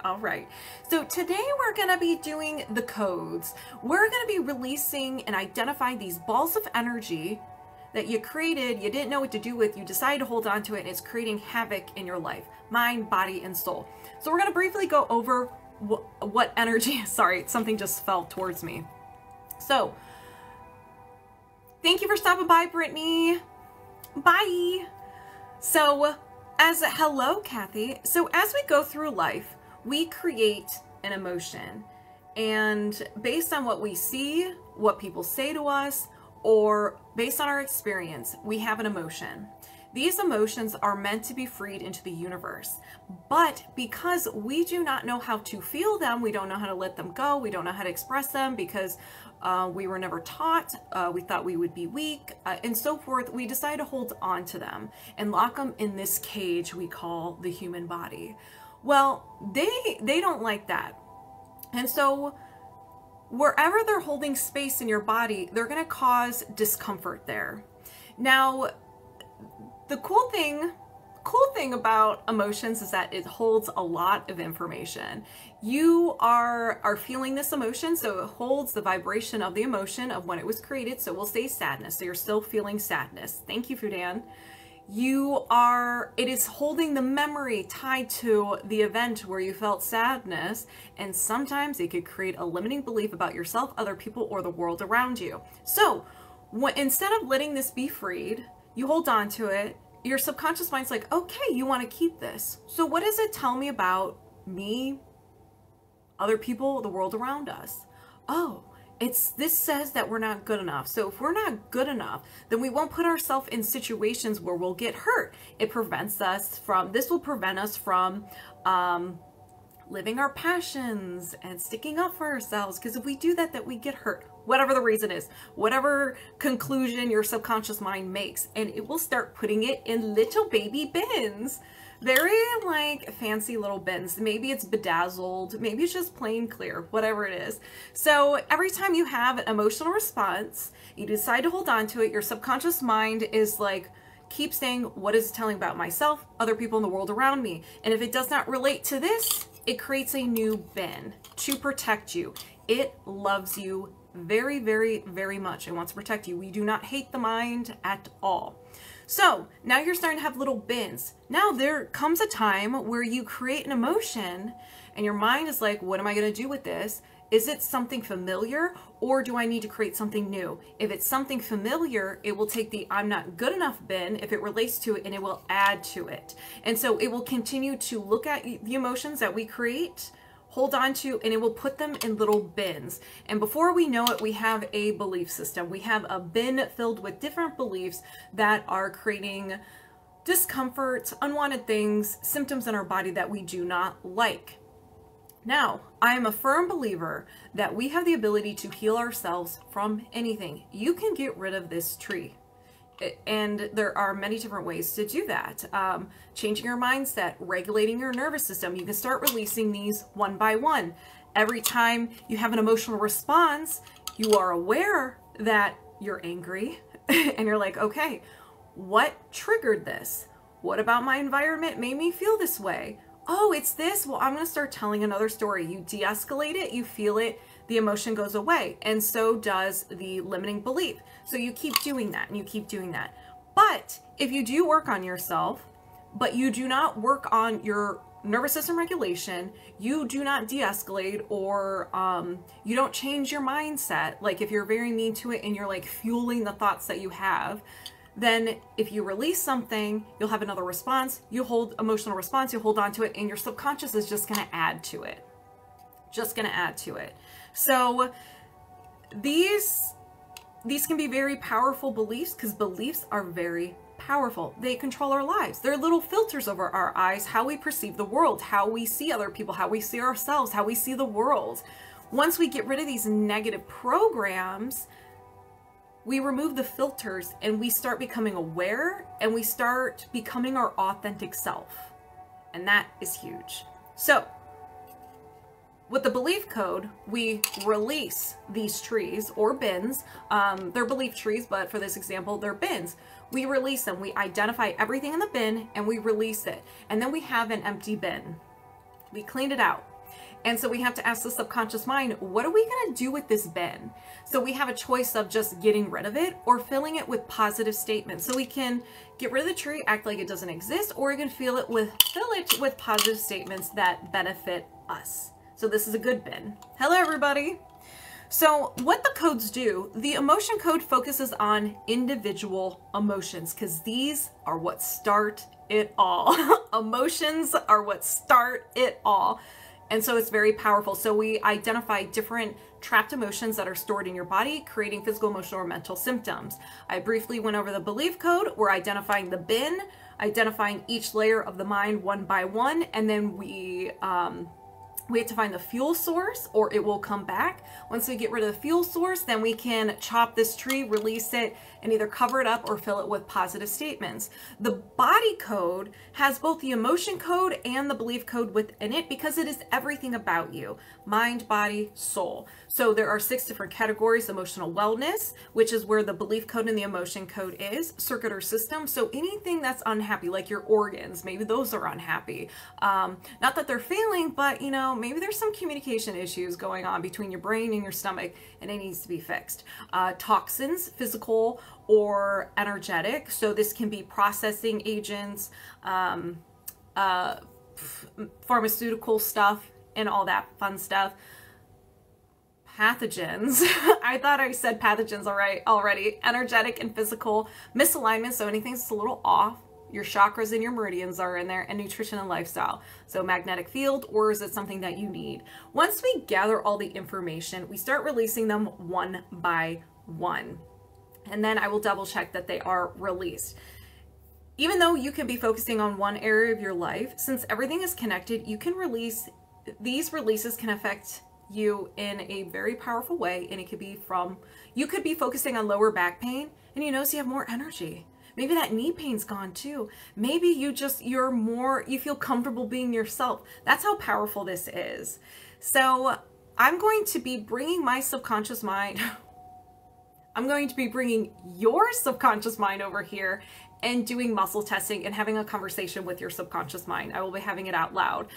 All right. So today we're going to be doing the codes. We're going to be releasing and identifying these balls of energy that you created, you didn't know what to do with, you decided to hold on to it, and it's creating havoc in your life, mind, body, and soul. So we're going to briefly go over what energy, sorry, something just fell towards me. So, thank you for stopping by, Brittany. Bye. So, hello, Kathy. So as we go through life, we create an emotion. And based on what we see, what people say to us, or based on our experience, we have an emotion. These emotions are meant to be freed into the universe. But because we do not know how to feel them, we don't know how to let them go, we don't know how to express them because we were never taught, we thought we would be weak, and so forth, we decide to hold on to them and lock them in this cage we call the human body. Well, they don't like that. And so wherever they're holding space in your body, they're going to cause discomfort there. Now, the cool thing about emotions is that it holds a lot of information. You are feeling this emotion, so it holds the vibration of the emotion of when it was created. So we'll say sadness. So you're still feeling sadness. Thank you, Fudan. It is holding the memory tied to the event where you felt sadness, and sometimes it could create a limiting belief about yourself, other people, or the world around you. So instead of letting this be freed, you hold on to it. Your subconscious mind's like, okay, you want to keep this. So what does it tell me about me, other people, the world around us? Oh, this says that we're not good enough. So if we're not good enough, then we won't put ourselves in situations where we'll get hurt. This will prevent us from living our passions and sticking up for ourselves. Because if we do that we get hurt, whatever the reason is, whatever conclusion your subconscious mind makes, and it will start putting it in little baby bins. Very like fancy little bins. Maybe it's bedazzled, maybe it's just plain clear, whatever it is. So every time you have an emotional response, you decide to hold on to it, your subconscious mind is like, keep saying, what is it telling about myself, other people in the world around me? And if it does not relate to this, it creates a new bin to protect you. It loves you very, very, very much. It wants to protect you. We do not hate the mind at all. So now you're starting to have little bins. Now there comes a time where you create an emotion and your mind is like, what am I going to do with this? Is it something familiar, or do I need to create something new? If it's something familiar, it will take the I'm not good enough bin if it relates to it, and it will add to it. And so it will continue to look at the emotions that we create, hold on to, and it will put them in little bins. And before we know it, we have a belief system. We have a bin filled with different beliefs that are creating discomfort, unwanted things, symptoms in our body that we do not like. Now, I am a firm believer that we have the ability to heal ourselves from anything. You can get rid of this tree. And there are many different ways to do that. Changing your mindset, regulating your nervous system. You can start releasing these one by one. Every time you have an emotional response, you are aware that you're angry and you're like, okay, what triggered this? What about my environment made me feel this way? Oh, it's this. Well, I'm going to start telling another story. You de-escalate it, you feel it, the emotion goes away, and so does the limiting belief. So you keep doing that and you keep doing that. But if you do work on yourself, but you do not work on your nervous system regulation, you do not de-escalate, or you don't change your mindset, like if you're very mean to it and you're like fueling the thoughts that you have, then if you release something, you'll have another response. You hold emotional response, you hold on to it, and your subconscious is just going to add to it. Just going to add to it. So these can be very powerful beliefs, because beliefs are very powerful. They control our lives. They're little filters over our eyes, how we perceive the world, how we see other people, how we see ourselves, how we see the world. Once we get rid of these negative programs, we remove the filters and we start becoming aware, and we start becoming our authentic self. And that is huge. So with the belief code, we release these trees or bins. They're belief trees, but for this example, they're bins. We release them. We identify everything in the bin and we release it. And then we have an empty bin. We cleaned it out. And so we have to ask the subconscious mind, what are we going to do with this bin? So we have a choice of just getting rid of it or filling it with positive statements. So we can get rid of the tree, act like it doesn't exist, or we can fill it with positive statements that benefit us. So this is a good bin. Hello, everybody. So what the codes do, the emotion code focuses on individual emotions because these are what start it all. Emotions are what start it all. And so it's very powerful. So we identify different trapped emotions that are stored in your body, creating physical, emotional, or mental symptoms. I briefly went over the belief code. We're identifying the bin, identifying each layer of the mind one by one, and then we have to find the fuel source or it will come back. Once we get rid of the fuel source, then we can chop this tree, release it, and either cover it up or fill it with positive statements. The body code has both the emotion code and the belief code within it because it is everything about you: mind, body, soul. So there are 6 different categories: emotional wellness, which is where the belief code and the emotion code is, circuit or system. So anything that's unhappy, like your organs, maybe those are unhappy. Not that they're failing, but you know, maybe there's some communication issues going on between your brain and your stomach and it needs to be fixed. Toxins, physical or energetic. So this can be processing agents, pharmaceutical stuff and all that fun stuff. Pathogens. I thought I said pathogens already. Energetic and physical. Misalignment, so anything that's a little off. Your chakras and your meridians are in there, and nutrition and lifestyle. So magnetic field, or is it something that you need? Once we gather all the information, we start releasing them one by one. And then I will double check that they are released. Even though you can be focusing on one area of your life, since everything is connected, you can release, these releases can affect you in a very powerful way. And it could be from, you could be focusing on lower back pain and you notice you have more energy. Maybe that knee pain's gone too. Maybe you feel comfortable being yourself. That's how powerful this is. So I'm going to be bringing my subconscious mind, I'm going to be bringing your subconscious mind over here and doing muscle testing and having a conversation with your subconscious mind. I will be having it out loud,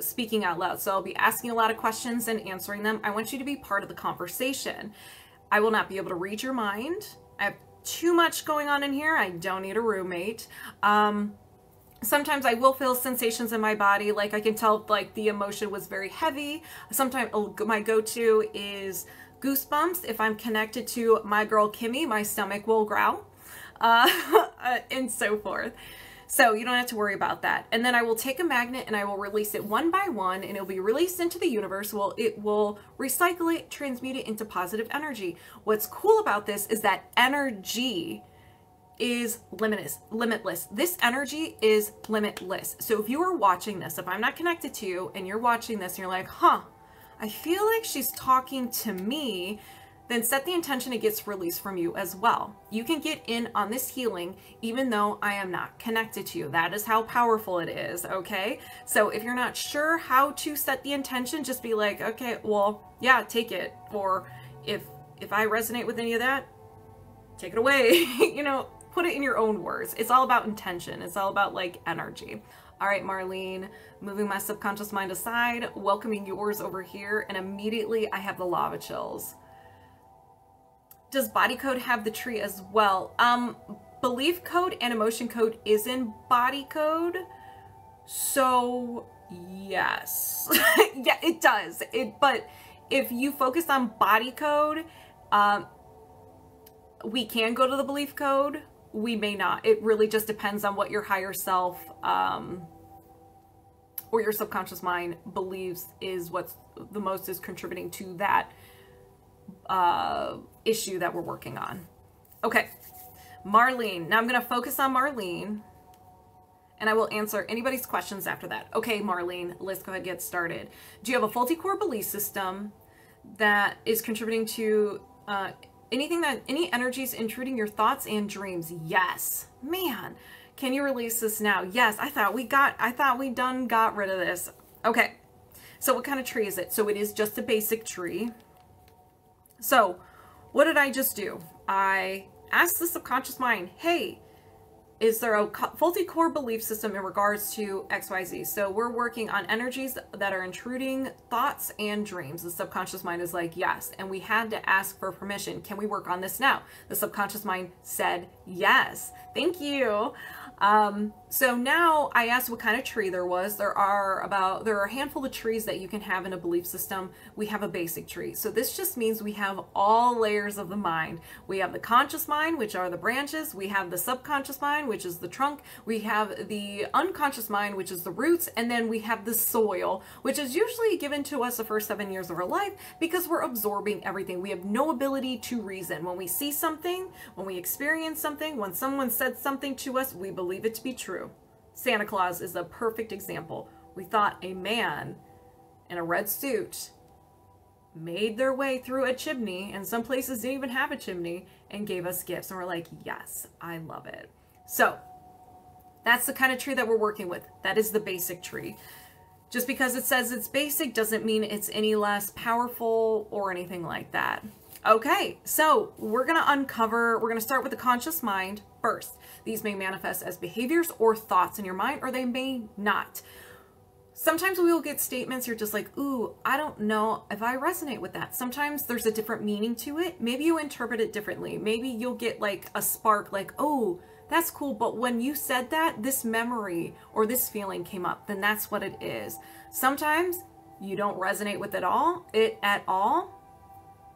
speaking out loud. So I'll be asking a lot of questions and answering them. I want you to be part of the conversation. I will not be able to read your mind. I have too much going on in here. I don't need a roommate. Sometimes I will feel sensations in my body. Like I can tell like the emotion was very heavy. Sometimes my go-to is goosebumps. If I'm connected to my girl Kimmy, my stomach will growl and so forth. So you don't have to worry about that. And then I will take a magnet and I will release it one by one, and it'll be released into the universe. Well, it will recycle it, transmute it into positive energy. What's cool about this is that energy is limitless. This energy is limitless. So if you are watching this, if I'm not connected to you and you're watching this and you're like, huh, I feel like she's talking to me, then set the intention it gets released from you as well. You can get in on this healing even though I am not connected to you. That is how powerful it is, okay? So if you're not sure how to set the intention, just be like, okay, well, yeah, take it. Or if I resonate with any of that, take it away. You know, put it in your own words. It's all about intention. It's all about like energy. All right, Marlene, moving my subconscious mind aside, welcoming yours over here, and immediately I have the lava chills. Does body code have the tree as well? Belief code and emotion code is in body code. So yes, yeah, it does. But if you focus on body code, we can go to the belief code. We may not. It really just depends on what your higher self or your subconscious mind believes is what's the most is contributing to that issue that we're working on. Okay, Marlene. Now I'm going to focus on Marlene and I will answer anybody's questions after that. Okay, Marlene, let's go ahead and get started. Do you have a faulty core belief system that is contributing to any energies intruding your thoughts and dreams? Yes. Man, can you release this now? Yes. I thought we done got rid of this. Okay. So what kind of tree is it? So it is just a basic tree. So what did I just do? I asked the subconscious mind, hey, is there a faulty core belief system in regards to XYZ? So we're working on energies that are intruding thoughts and dreams. The subconscious mind is like, yes. And we had to ask for permission. Can we work on this now? The subconscious mind said, yes. Thank you. So now I asked what kind of tree there was. There are a handful of trees that you can have in a belief system. We have a basic tree. So this just means we have all layers of the mind. We have the conscious mind, which are the branches. We have the subconscious mind, which is the trunk. We have the unconscious mind, which is the roots. And then we have the soil, which is usually given to us the first 7 years of our life because we're absorbing everything. We have no ability to reason. When we see something, when we experience something, when someone said something to us, we believe it to be true. Santa Claus is a perfect example. We thought a man in a red suit made their way through a chimney, and some places didn't even have a chimney, and gave us gifts. And we're like, yes, I love it. So that's the kind of tree that we're working with. That is the basic tree. Just because it says it's basic doesn't mean it's any less powerful or anything like that. Okay, so we're going to start with the conscious mind first. These may manifest as behaviors or thoughts in your mind, or they may not. Sometimes we will get statements you're just like, ooh, I don't know if I resonate with that. Sometimes there's a different meaning to it. Maybe you interpret it differently. Maybe you'll get like a spark like, oh, that's cool. But when you said that, this memory or this feeling came up, then that's what it is. Sometimes you don't resonate with it at all.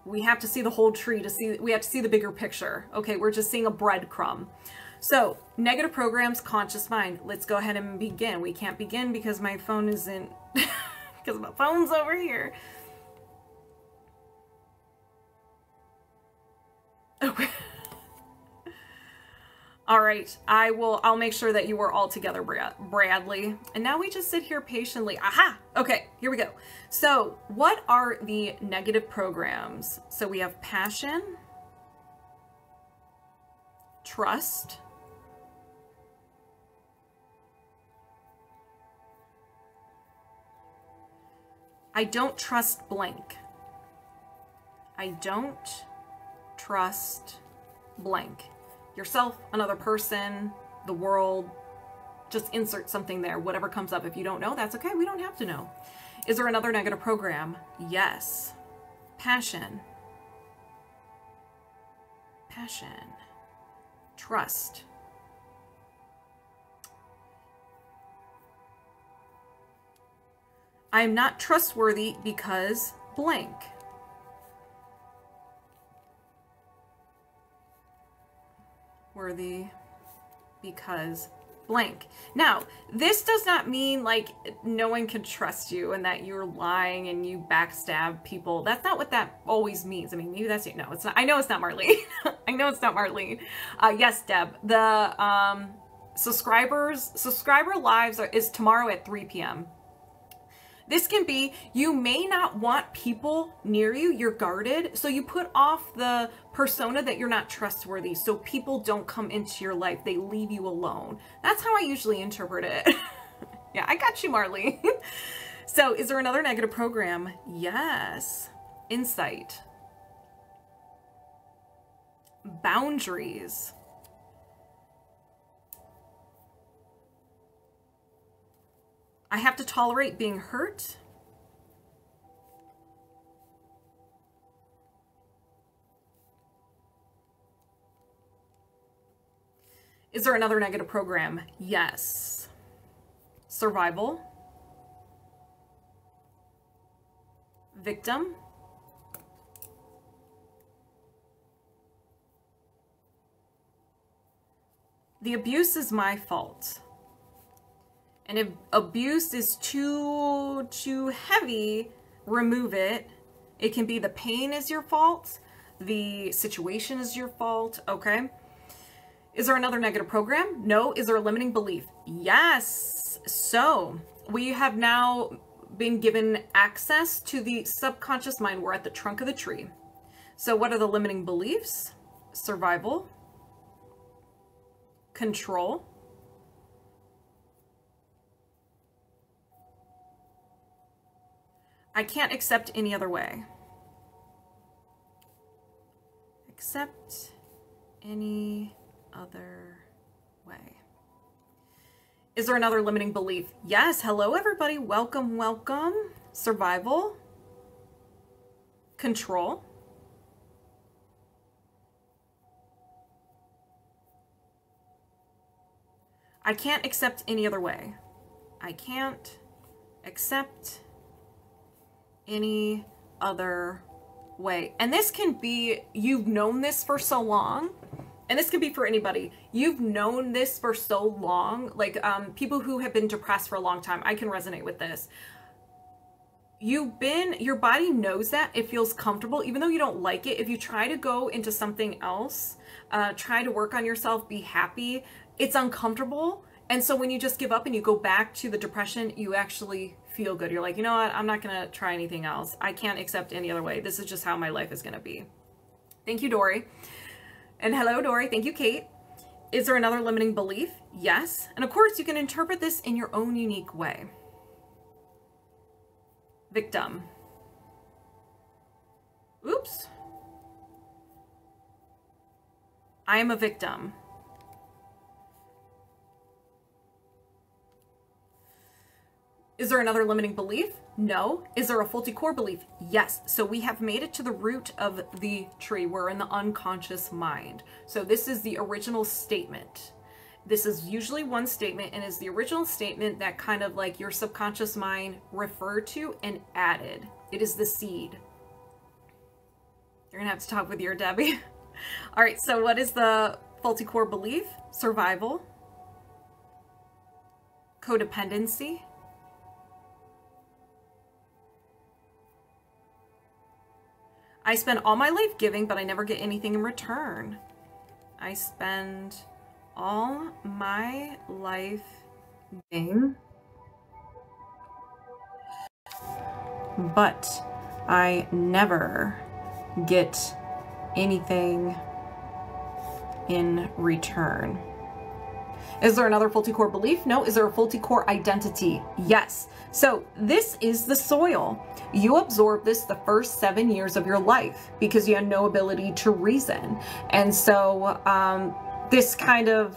We have to see the whole tree we have to see the bigger picture. Okay, we're just seeing a breadcrumb. So negative programs, conscious mind. Let's go ahead and begin. We can't begin because my phone isn't, because my phone's over here. Okay. All right, I'll make sure that you are all together, Bradley. And now we just sit here patiently. Aha! Okay, here we go. So what are the negative programs? So we have passion, trust, I don't trust blank. I don't trust blank. Yourself, another person, the world, just insert something there, whatever comes up. If you don't know, that's okay. We don't have to know. Is there another negative program? Yes. Passion. Passion. Trust. I am not trustworthy because blank. Worthy because blank. Now, this does not mean like no one can trust you and that you're lying and you backstab people. That's not what that always means. I mean, maybe that's it. No, it's not. I know it's not Marlene. I know it's not Marlene. Yes, Deb. The subscriber lives is tomorrow at 3 p.m. This can be, you may not want people near you, you're guarded, so you put off the persona that you're not trustworthy, so people don't come into your life, they leave you alone. That's how I usually interpret it. Yeah, I got you, Marlene. So, is there another negative program? Yes. Insight. Boundaries. I have to tolerate being hurt. Is there another negative program? Yes. Survival. Victim. The abuse is my fault. And if abuse is too heavy, remove it. It can be the pain is your fault. The situation is your fault. Okay. Is there another negative program? No. Is there a limiting belief? Yes. So we have now been given access to the subconscious mind. We're at the trunk of the tree. So what are the limiting beliefs? Survival. Control. I can't accept any other way. Accept any other way. Is there another limiting belief? Yes. Hello, everybody. Welcome, welcome. Survival. Control. I can't accept any other way. I can't accept any other way. And this can be, you've known this for so long, and this can be for anybody. You've known this for so long, like people who have been depressed for a long time. I can resonate with this. Your body knows that. It feels comfortable, even though you don't like it. If you try to go into something else, try to work on yourself, be happy, it's uncomfortable. And so when you just give up and you go back to the depression, you actually feel good. You're like, you know what? I'm not going to try anything else. I can't accept any other way. This is just how my life is going to be. Thank you, Dory. And hello, Dory. Thank you, Kate. Is there another limiting belief? Yes. And of course, you can interpret this in your own unique way. Victim. Oops. I am a victim. Is there another limiting belief? No. Is there a faulty core belief? Yes. So we have made it to the root of the tree. We're in the unconscious mind. So this is the original statement. This is usually one statement, and is the original statement that kind of like your subconscious mind referred to and added. It is the seed. You're gonna have to talk with your Debbie. All right, so what is the faulty core belief? Survival. Codependency. I spend all my life giving, but I never get anything in return. I spend all my life giving, but I never get anything in return. Is there another faulty core belief? No. Is there a faulty core identity? Yes. So this is the soil. You absorb this the first 7 years of your life because you had no ability to reason. And so this kind of,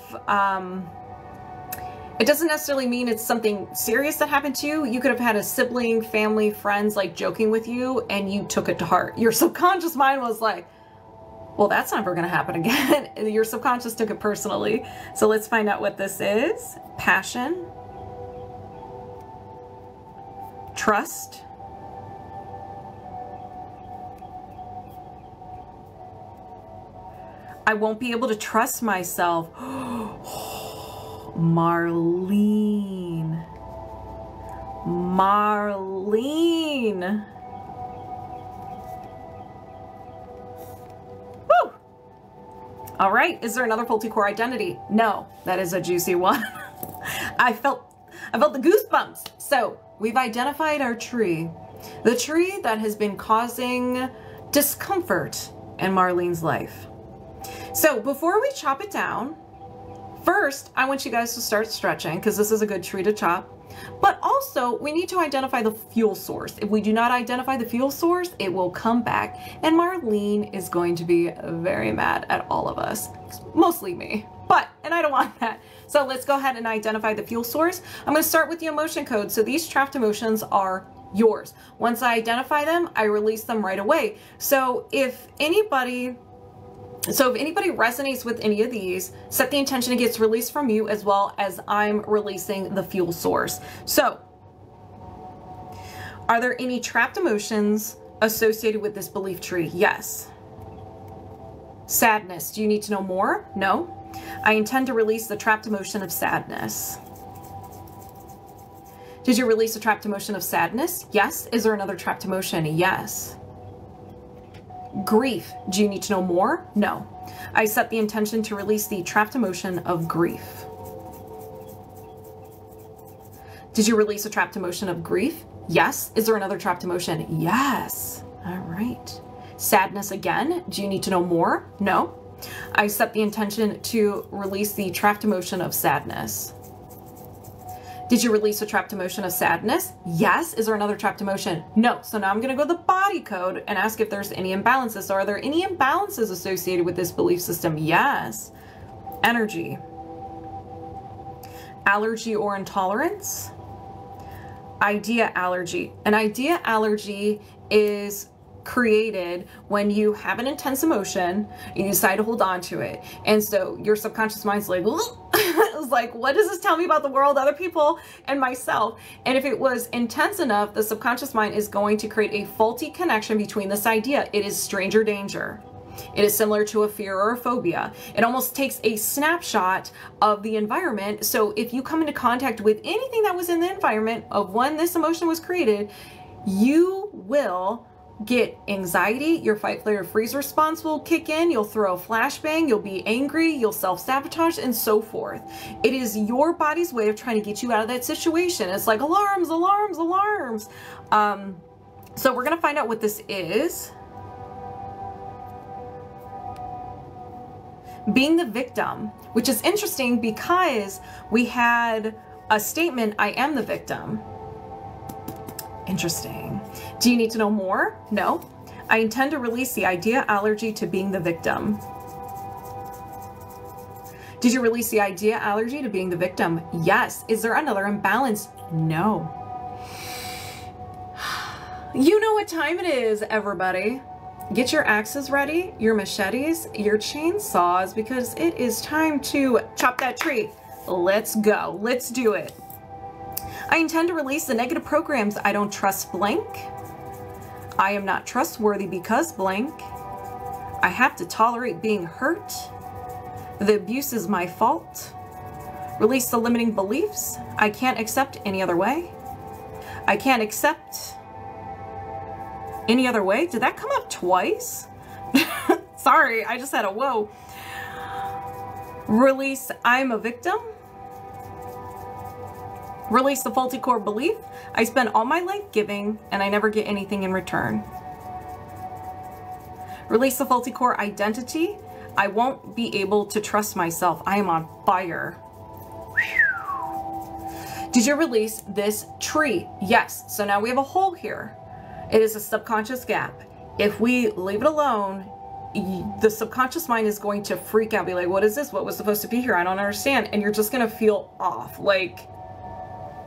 it doesn't necessarily mean it's something serious that happened to you. You could have had a sibling, family, friends like joking with you, and you took it to heart. Your subconscious mind was like, well, that's never going to happen again. Your subconscious took it personally. So let's find out what this is. Passion. Trust. I won't be able to trust myself. Marlene. Marlene. Woo! All right. Is there another faulty core identity? No, that is a juicy one. I felt the goosebumps. So we've identified our tree, the tree that has been causing discomfort in Marlene's life. So before we chop it down, first, I want you guys to start stretching because this is a good tree to chop. But also, we need to identify the fuel source. If we do not identify the fuel source, it will come back. And Marlene is going to be very mad at all of us, mostly me. And I don't want that. So let's go ahead and identify the fuel source. I'm going to start with the emotion code. So these trapped emotions are yours. Once I identify them, I release them right away. So if anybody resonates with any of these, set the intention it gets released from you as well as I'm releasing the fuel source. So, are there any trapped emotions associated with this belief tree? Yes. Sadness. Do you need to know more? No. I intend to release the trapped emotion of sadness. Did you release the trapped emotion of sadness? Yes. Is there another trapped emotion? Yes. Grief. Do you need to know more? No. I set the intention to release the trapped emotion of grief. Did you release a trapped emotion of grief? Yes. Is there another trapped emotion? Yes. All right. Sadness again. Do you need to know more? No. I set the intention to release the trapped emotion of sadness. Did you release a trapped emotion of sadness? Yes. Is there another trapped emotion? No. So now I'm going to go to the body code and ask if there's any imbalances. So are there any imbalances associated with this belief system? Yes. Energy. allergy or intolerance. Idea allergy. An idea allergy is created when you have an intense emotion and you decide to hold on to it. And so your subconscious mind's like, it's like, what does this tell me about the world, other people, and myself? And if it was intense enough, the subconscious mind is going to create a faulty connection between this idea. It is stranger danger. It is similar to a fear or a phobia. It almost takes a snapshot of the environment. So if you come into contact with anything that was in the environment of when this emotion was created, you will get anxiety, your fight, flight, or freeze response will kick in, you'll throw a flashbang, you'll be angry, you'll self-sabotage, and so forth. It is your body's way of trying to get you out of that situation. It's like alarms, alarms, alarms. So we're gonna find out what this is. Being the victim, which is interesting because we had a statement, I am the victim. Interesting. Do you need to know more? No. I intend to release the idea allergy to being the victim. Did you release the idea allergy to being the victim? Yes. Is there another imbalance? No. You know what time it is, everybody. Get your axes ready, your machetes, your chainsaws, because it is time to chop that tree. Let's go. Let's do it. I intend to release the negative programs. I don't trust blank. I am not trustworthy because blank. I have to tolerate being hurt. The abuse is my fault. Release the limiting beliefs. I can't accept any other way. I can't accept any other way. Did that come up twice? Sorry, I just had a whoa. Release, I'm a victim. Release the faulty core belief. I spend all my life giving and I never get anything in return. Release the faulty core identity. I won't be able to trust myself. I am on fire. Did you release this tree? Yes. So now we have a hole here. It is a subconscious gap. If we leave it alone, the subconscious mind is going to freak out, be like, what is this? What was supposed to be here? I don't understand. And you're just going to feel off, like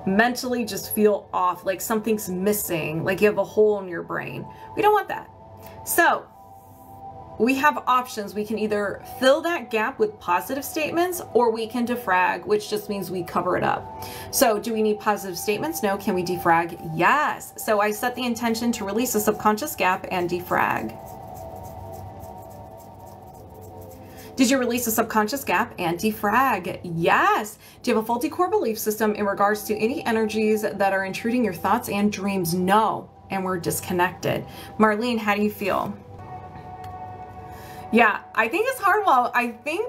mentally just feel off, like something's missing, like you have a hole in your brain. We don't want that. So we have options. We can either fill that gap with positive statements or we can defrag, which just means we cover it up. So do we need positive statements? No. Can we defrag? Yes. So I set the intention to release a subconscious gap and defrag. Did you release a subconscious gap and defrag? Yes. Do you have a faulty core belief system in regards to any energies that are intruding your thoughts and dreams? No. And we're disconnected. Marlene, how do you feel? Yeah, I think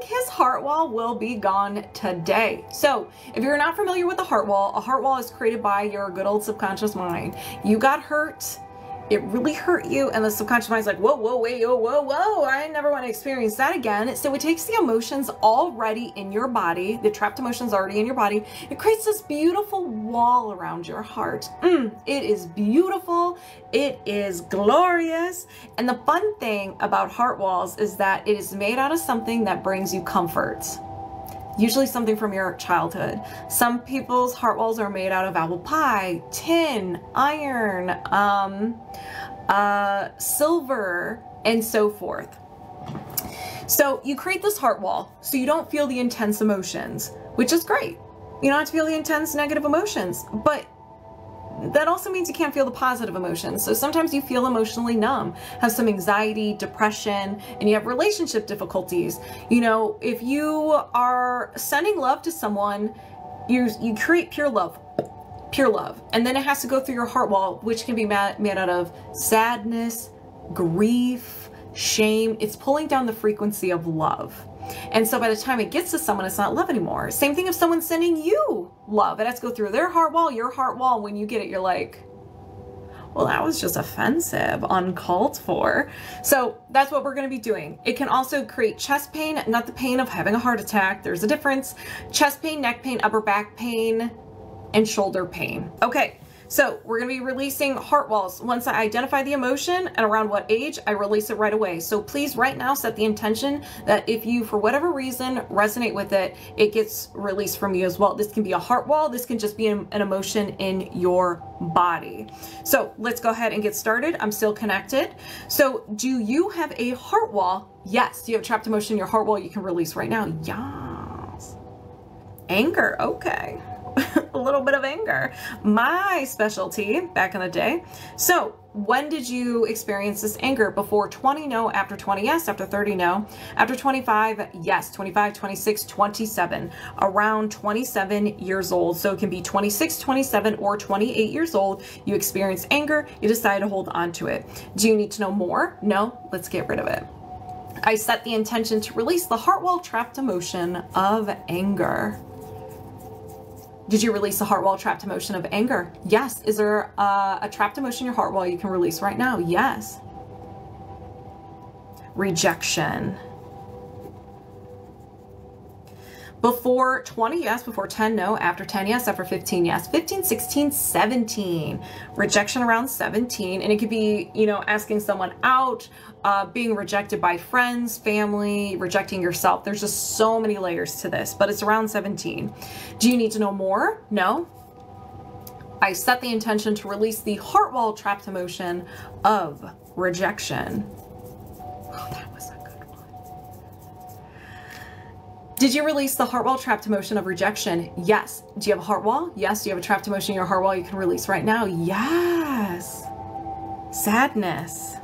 his heart wall will be gone today. So if you're not familiar with the heart wall is created by your good old subconscious mind. You got hurt. It really hurt you, and the subconscious mind's like, whoa, whoa, wait, whoa, whoa, whoa, I never want to experience that again. So it takes the emotions already in your body, the trapped emotions already in your body. It creates this beautiful wall around your heart. It is beautiful. It is glorious. And the fun thing about heart walls is that it is made out of something that brings you comfort. Usually something from your childhood. Some people's heart walls are made out of apple pie, tin, iron, silver, and so forth. So you create this heart wall so you don't feel the intense emotions, which is great. You don't have to feel the intense negative emotions, but that also means you can't feel the positive emotions. So sometimes you feel emotionally numb, have some anxiety, depression, and you have relationship difficulties. You know, if you are sending love to someone, you create pure love, and then it has to go through your heart wall, which can be made out of sadness, grief, shame. It's pulling down the frequency of love. And so by the time it gets to someone, it's not love anymore. Same thing if someone's sending you love. It has to go through their heart wall, your heart wall. When you get it, you're like, well, that was just offensive, uncalled for. So that's what we're going to be doing. It can also create chest pain, not the pain of having a heart attack. There's a difference. Chest pain, neck pain, upper back pain, and shoulder pain. Okay. So we're going to be releasing heart walls. Once I identify the emotion and around what age, I release it right away. So please right now set the intention that if you, for whatever reason, resonate with it, it gets released from you as well. This can be a heart wall. This can just be an emotion in your body. So let's go ahead and get started. I'm still connected. So do you have a heart wall? Yes. Do you have a trapped emotion in your heart wall you can release right now? Yes. Anger. Okay. A little bit of anger, my specialty back in the day. So when did you experience this anger? Before 20, no. After 20, yes. After 30, no. After 25, yes. 25, 26, 27. Around 27 years old. So it can be 26, 27, or 28 years old. You experience anger. You decide to hold on to it. Do you need to know more? No. Let's get rid of it. I set the intention to release the heart wall trapped emotion of anger. Did you release the heart wall trapped emotion of anger? Yes. Is there a trapped emotion in your heart wall you can release right now? Yes. Rejection. Before 20, yes. Before 10, no. After 10, yes. After 15, yes. 15, 16, 17. Rejection around 17. And it could be, you know, asking someone out, being rejected by friends, family, rejecting yourself. There's just so many layers to this, but it's around 17. Do you need to know more? No. I set the intention to release the heart wall trapped emotion of rejection. Oh, that was a good one. Did you release the heart wall trapped emotion of rejection? Yes. Do you have a heart wall? Yes. Do you have a trapped emotion in your heart wall you can release right now? Yes. Sadness.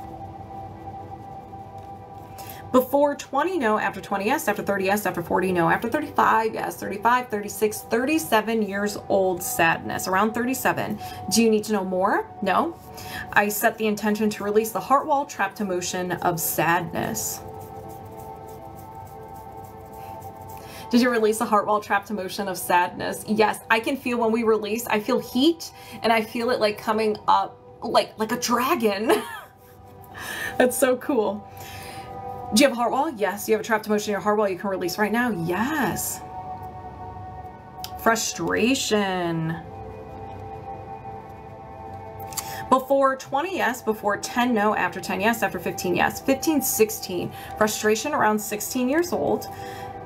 Before 20, no. After 20, yes. After 30, yes. After 40, no. After 35, yes. 35, 36, 37 years old, sadness. Around 37. Do you need to know more? No. I set the intention to release the heart wall trapped emotion of sadness. Did you release the heart wall trapped emotion of sadness? Yes. I can feel when we release, I feel heat, and I feel it like coming up like a dragon. That's so cool. Do you have a heart wall? Yes. Do you have a trapped emotion in your heart wall you can release right now? Yes. Frustration. Before 20, yes. Before 10, no. After 10, yes. After 15, yes. 15, 16. Frustration around 16 years old.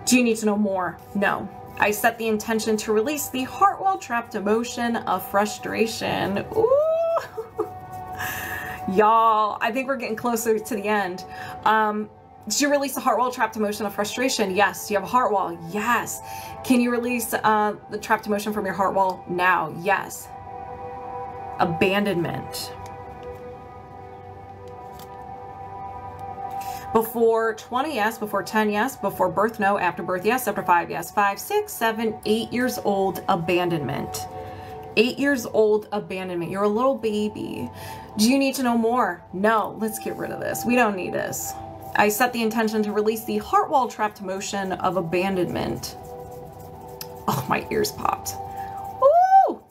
Do you need to know more? No. I set the intention to release the heart wall trapped emotion of frustration. Ooh. Y'all, I think we're getting closer to the end. Did you release the heart wall trapped emotion of frustration? Yes. Do you have a heart wall? Yes. Can you release the trapped emotion from your heart wall now? Yes. Abandonment. Before 20, yes. Before 10, yes. Before birth, no. After birth, yes. After 5, yes. 5, 6, 7, 8 years old, abandonment. 8 years old, abandonment. You're a little baby. Do you need to know more? No. Let's get rid of this. We don't need this. I set the intention to release the heart wall trapped emotion of abandonment. Oh, my ears popped. Woo!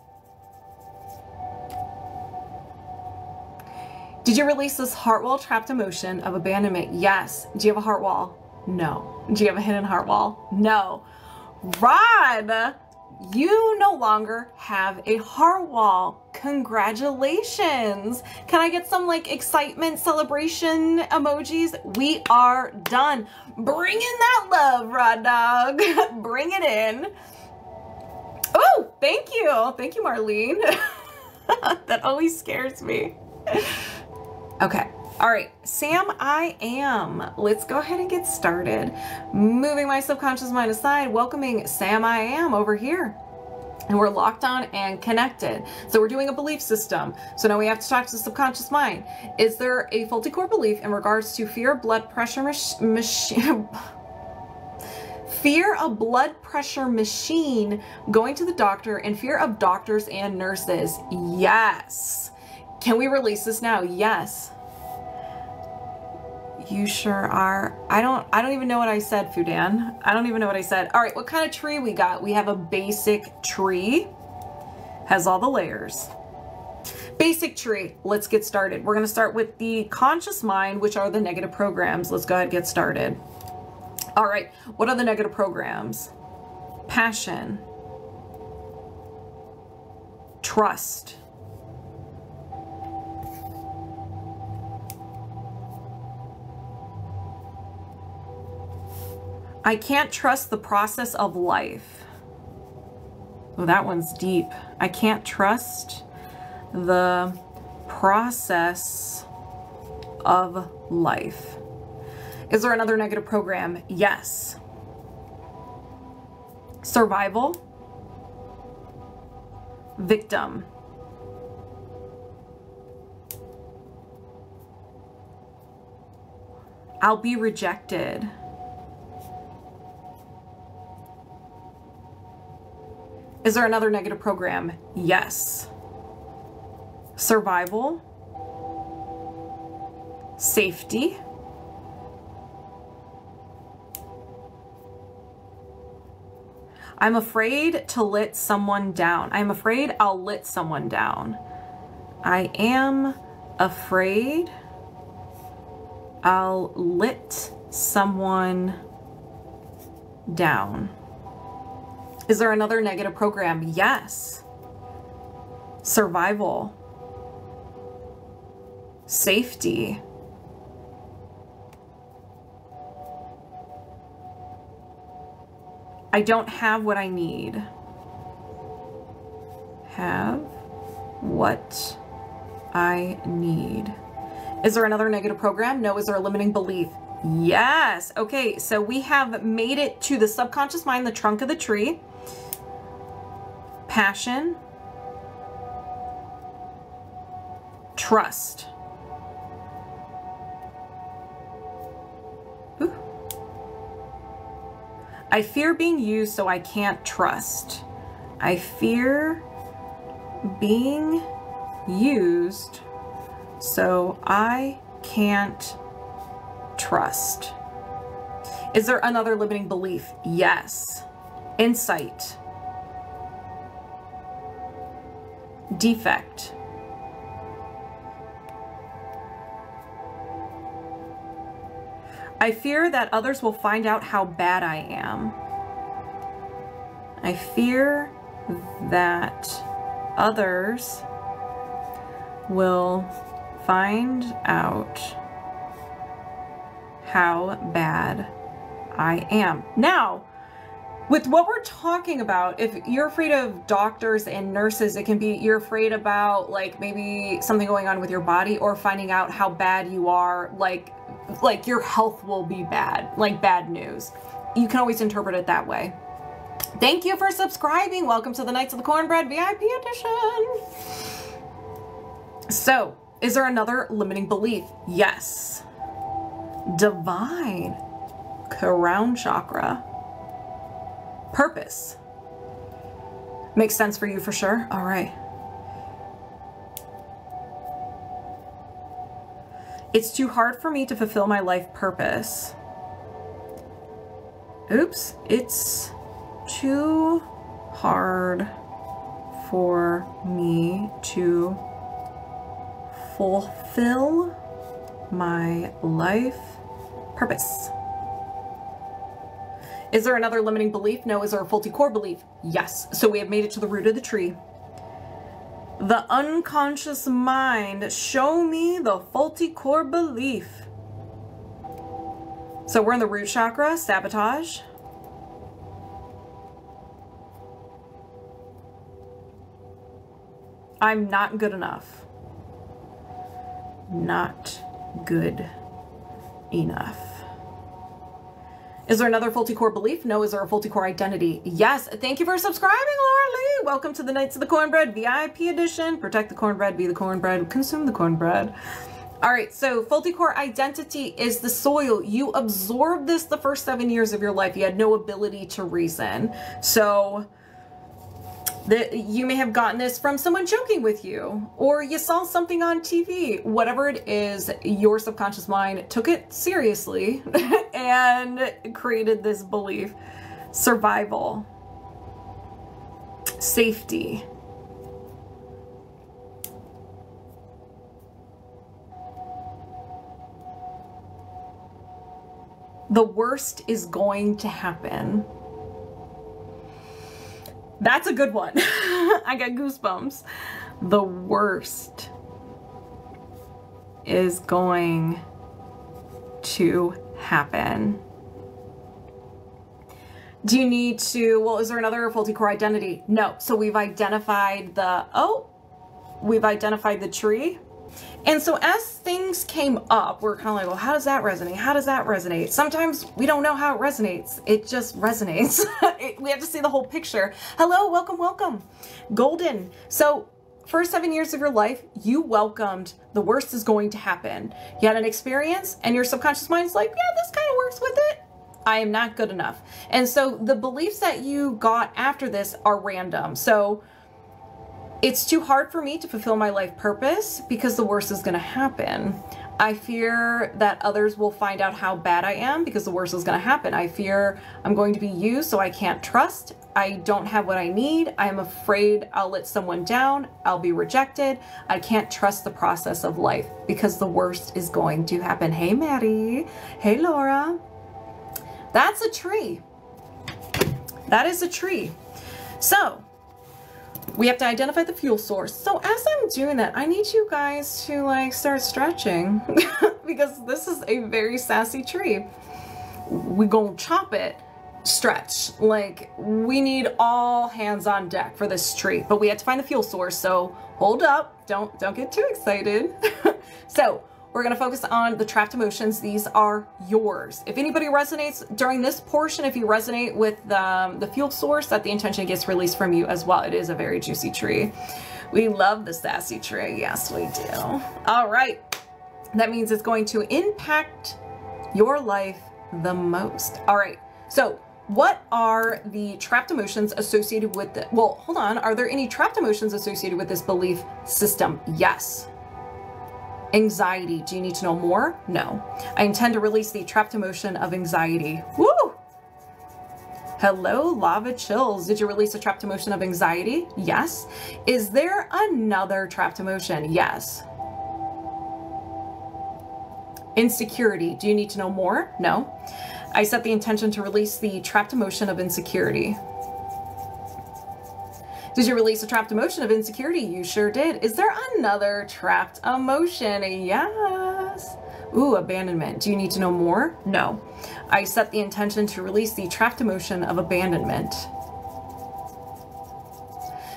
Did you release this heart wall trapped emotion of abandonment? Yes. Do you have a heart wall? No. Do you have a hidden heart wall? No. Rod, you no longer have a heart wall. Congratulations. Can I get some like excitement celebration emojis? We are done. Bring in that love, RodDawg. Bring it in. Oh, thank you. Thank you, Marlene. That always scares me. Okay. All right, Sam, I am. Let's go ahead and get started. Moving my subconscious mind aside, welcoming Sam, I am over here. And we're locked on and connected. So we're doing a belief system. So now we have to talk to the subconscious mind. Is there a faulty core belief in regards to fear of blood pressure machine? Fear of blood pressure machine, going to the doctor, and fear of doctors and nurses? Yes. Can we release this now? Yes. You sure are. I don't even know what I said, Fudan. I don't even know what I said. All right, what kind of tree we got? We have a basic tree. Has all the layers. Basic tree. Let's get started. We're going to start with the conscious mind, which are the negative programs. Let's go ahead and get started. All right, what are the negative programs? Passion. Trust. I can't trust the process of life. Oh, that one's deep. I can't trust the process of life. Is there another negative program? Yes. Survival. Victim. I'll be rejected. Is there another negative program? Yes. Survival. Safety. I'm afraid to let someone down. I'm afraid I'll let someone down. I am afraid I'll let someone down. Is there another negative program? Yes. Survival. Safety. I don't have what I need. Have what I need. Is there another negative program? No. Is there a limiting belief? Yes. Okay, so we have made it to the subconscious mind, the trunk of the tree. Passion. Trust. Ooh. I fear being used, so I can't trust. I fear being used, so I can't trust. Is there another limiting belief? Yes. Insight. Defect. I fear that others will find out how bad I am. I fear that others will find out how bad I am. Now, with what we're talking about, if you're afraid of doctors and nurses, it can be you're afraid about like maybe something going on with your body or finding out how bad you are, like your health will be bad, like bad news. You can always interpret it that way. Thank you for subscribing. Welcome to the Knights of the Cornbread VIP edition. So, is there another limiting belief? Yes. Divine. Crown chakra. Purpose. Makes sense for you for sure? All right. It's too hard for me to fulfill my life purpose. Oops. It's too hard for me to fulfill my life purpose. Is there another limiting belief? No. Is there a faulty core belief? Yes. So we have made it to the root of the tree. The unconscious mind, show me the faulty core belief. So we're in the root chakra, sabotage. I'm not good enough. Not good enough. Is there another faulty core belief? No. Is there a faulty core identity? Yes. Thank you for subscribing, Laura Lee. Welcome to the Knights of the Cornbread VIP edition. Protect the cornbread, be the cornbread, consume the cornbread. All right, so faulty core identity is the soil. You absorbed this the first 7 years of your life. You had no ability to reason. So you may have gotten this from someone joking with you, or you saw something on TV. Whatever it is, your subconscious mind took it seriously and created this belief. Survival. Safety. The worst is going to happen. That's a good one. I got goosebumps. The worst is going to happen. Do you need to, well, is there another faulty core identity? No. So we've identified we've identified the tree. And so as things came up, we're kind of like, well, how does that resonate? How does that resonate? Sometimes we don't know how it resonates. It just resonates. We have to see the whole picture. Hello, welcome, welcome. Golden. So first 7 years of your life, you welcomed the worst is going to happen. You had an experience and your subconscious mind's like, yeah, this kind of works with it. I am not good enough. And so the beliefs that you got after this are random. So it's too hard for me to fulfill my life purpose because the worst is going to happen. I fear that others will find out how bad I am because the worst is going to happen. I fear I'm going to be used, so I can't trust. I don't have what I need. I am afraid I'll let someone down. I'll be rejected. I can't trust the process of life because the worst is going to happen. Hey, Maddie. Hey, Laura. That's a tree. That is a tree. So we have to identify the fuel source. So as I'm doing that, I need you guys to like start stretching because this is a very sassy tree. We gonna chop it, stretch. Like we need all hands on deck for this tree, but we have to find the fuel source. So hold up, don't get too excited. So we're going to focus on the trapped emotions. These are yours. If anybody resonates during this portion, if you resonate with the fuel source, that the intention gets released from you as well. It is a very juicy tree. We love the sassy tree. Yes, we do. All right. That means it's going to impact your life the most. All right. So what are the trapped emotions associated with the, well, hold on. Are there any trapped emotions associated with this belief system? Yes. Anxiety. Do you need to know more? No. I intend to release the trapped emotion of anxiety. Woo! Hello, lava chills. Did you release a trapped emotion of anxiety? Yes. Is there another trapped emotion? Yes. Insecurity. Do you need to know more? No. I set the intention to release the trapped emotion of insecurity. Did you release a trapped emotion of insecurity? You sure did. Is there another trapped emotion? Yes. Ooh, abandonment. Do you need to know more? No. I set the intention to release the trapped emotion of abandonment.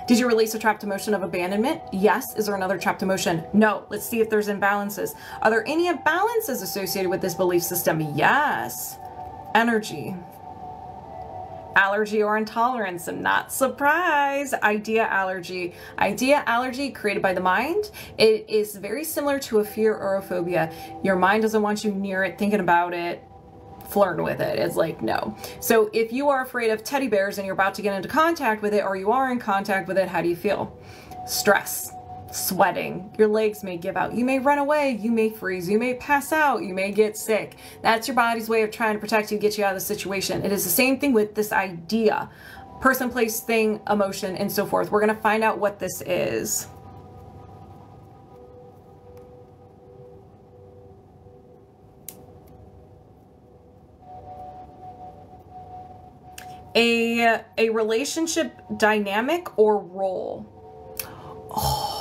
Did you release a trapped emotion of abandonment? Yes. Is there another trapped emotion? No. Let's see if there's imbalances. Are there any imbalances associated with this belief system? Yes. Energy. Allergy or intolerance, and not surprised. Idea allergy. Idea allergy created by the mind. It is very similar to a fear or a phobia. Your mind doesn't want you near it, thinking about it, flirting with it. It's like, no. So if you are afraid of teddy bears and you're about to get into contact with it, or you are in contact with it, how do you feel? Stress. Sweating. Your legs may give out. You may run away. You may freeze. You may pass out. You may get sick. That's your body's way of trying to protect you, get you out of the situation. It is the same thing with this idea. Person, place, thing, emotion, and so forth. We're going to find out what this is. A relationship dynamic or role. Oh.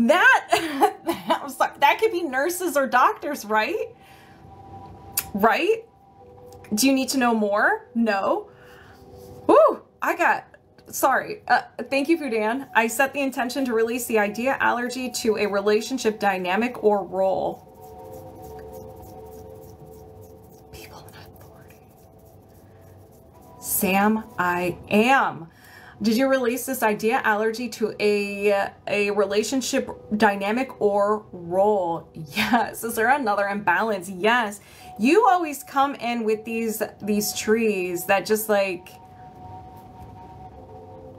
I'm sorry, that could be nurses or doctors, right? Right? Do you need to know more? No. Woo! Sorry. Thank you, Fudan. I set the intention to release the idea allergy to a relationship dynamic or role. People in authority. Sam, I am. Did you release this idea allergy to a relationship dynamic or role? Yes. Is there another imbalance? Yes. You always come in with these trees that just like,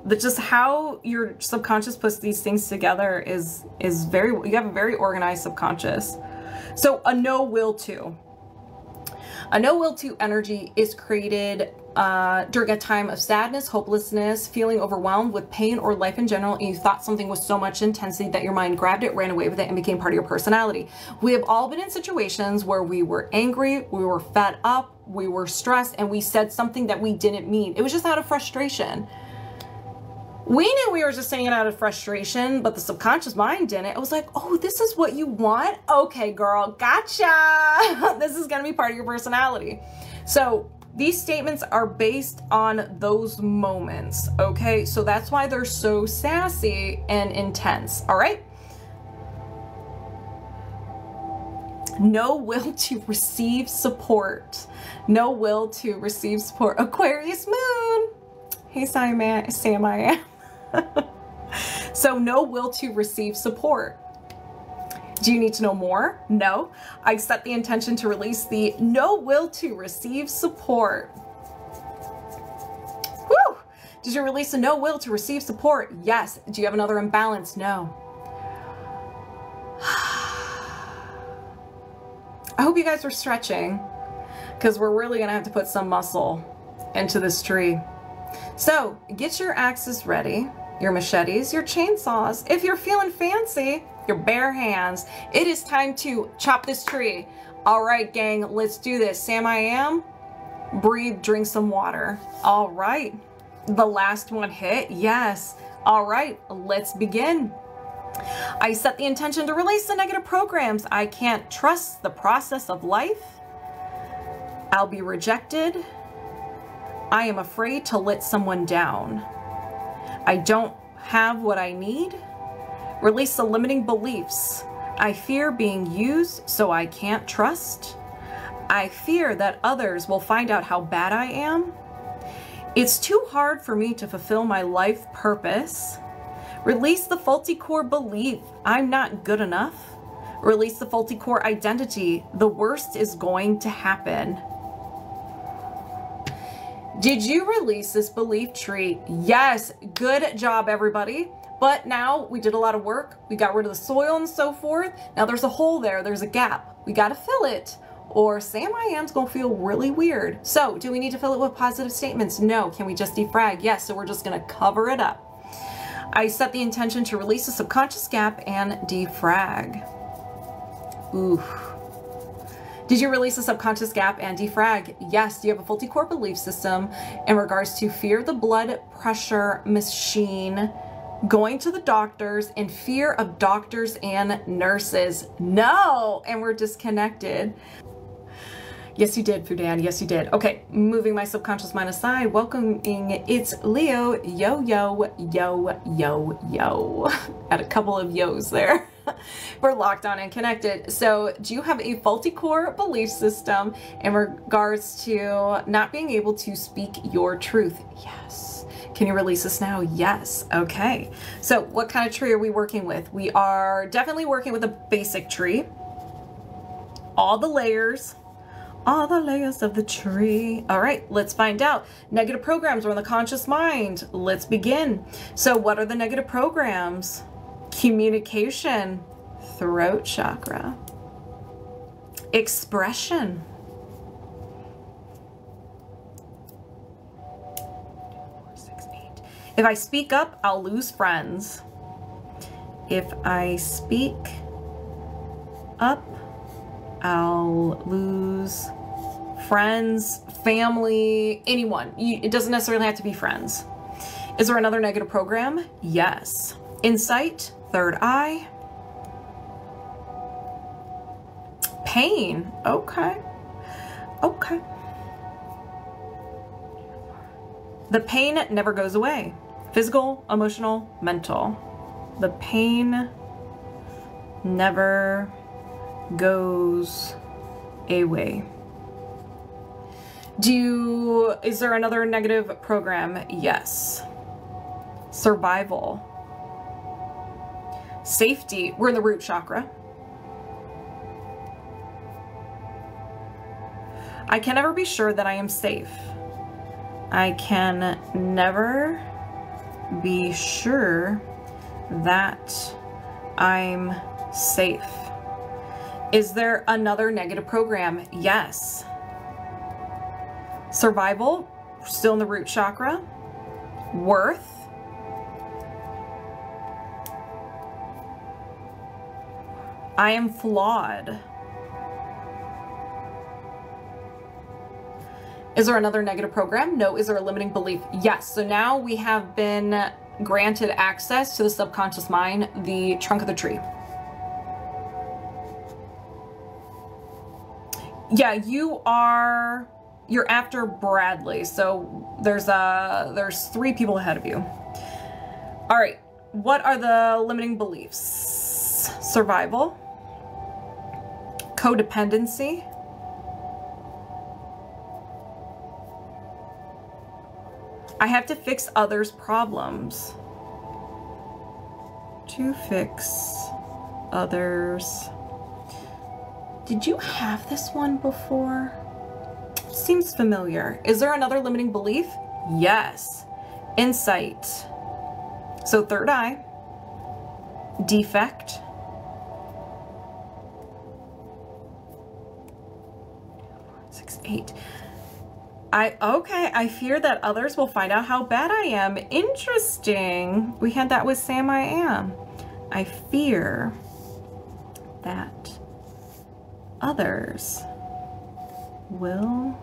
that just how your subconscious puts these things together is very, you have a very organized subconscious. So a no will to. A no will to energy is created during a time of sadness, hopelessness, feeling overwhelmed with pain or life in general, and you thought something was so much intensity that your mind grabbed it, ran away with it, and became part of your personality. We have all been in situations where we were angry, we were fed up, we were stressed, and we said something that we didn't mean. It was just out of frustration. We knew we were just saying it out of frustration, but the subconscious mind didn't. It was like, oh, this is what you want? Okay, girl, gotcha. This is going to be part of your personality. So these statements are based on those moments, okay? So that's why they're so sassy and intense, all right? No will to receive support. No will to receive support. Aquarius moon. Hey, Sam, I am. So no will to receive support. Do you need to know more? No. I set the intention to release the no will to receive support. Woo! Did you release a no will to receive support? Yes. Do you have another imbalance? No. I hope you guys are stretching, because we're really going to have to put some muscle into this tree. So get your axes ready, your machetes, your chainsaws. If you're feeling fancy, your bare hands. It is time to chop this tree. All right, gang, let's do this. Sam, I am. Breathe, drink some water. All right. The last one hit. Yes. All right, let's begin. I set the intention to release the negative programs. I can't trust the process of life. I'll be rejected. I am afraid to let someone down. I don't have what I need. Release the limiting beliefs. I fear being used, so I can't trust. I fear that others will find out how bad I am. It's too hard for me to fulfill my life purpose. Release the faulty core belief. I'm not good enough. Release the faulty core identity. The worst is going to happen. Did you release this belief tree? Yes. Good job, everybody. But now we did a lot of work. We got rid of the soil and so forth. Now there's a hole there. There's a gap. We got to fill it, or Sam I am's going to feel really weird. So do we need to fill it with positive statements? No. Can we just defrag? Yes. So we're just going to cover it up. I set the intention to release the subconscious gap and defrag. Ooh. Did you release the subconscious gap and defrag? Yes. Do you have a faulty core belief system in regards to fear the blood pressure machine, going to the doctors, and fear of doctors and nurses? No. And we're disconnected. Yes, you did, Fudan. Yes, you did. Okay, moving my subconscious mind aside, welcoming Itsleoyoyoyo. Had a couple of yos there. We're locked on and connected. So do you have a faulty core belief system in regards to not being able to speak your truth? Yes. Can you release this now? Yes. Okay. So what kind of tree are we working with? We are definitely working with a basic tree. All the layers of the tree. All right, let's find out. Negative programs are in the conscious mind. Let's begin. So what are the negative programs? Communication, throat chakra, expression, if I speak up, I'll lose friends. If I speak up, I'll lose friends, family, anyone. It doesn't necessarily have to be friends. Is there another negative program? Yes. Insight, third eye. Pain. Okay. Okay. The pain never goes away. Physical, emotional, mental. The pain never goes away. Is there another negative program? Yes. Survival. Safety. We're in the root chakra. I can never be sure that I am safe. I can never be sure that I'm safe. Is there another negative program? Yes. Survival, still in the root chakra. Worth. I am flawed. Is there another negative program? No. Is there a limiting belief? Yes. So now we have been granted access to the subconscious mind, the trunk of the tree. Yeah, you're after Bradley. So there's 3 people ahead of you. All right. What are the limiting beliefs? Survival, codependency, I have to fix others' problems. To fix others. Did you have this one before? Seems familiar. Is there another limiting belief? Yes. Insight. So third eye. Defect. Six, 8. Okay, I fear that others will find out how bad I am. Interesting. We had that with Sam I Am. I fear that others will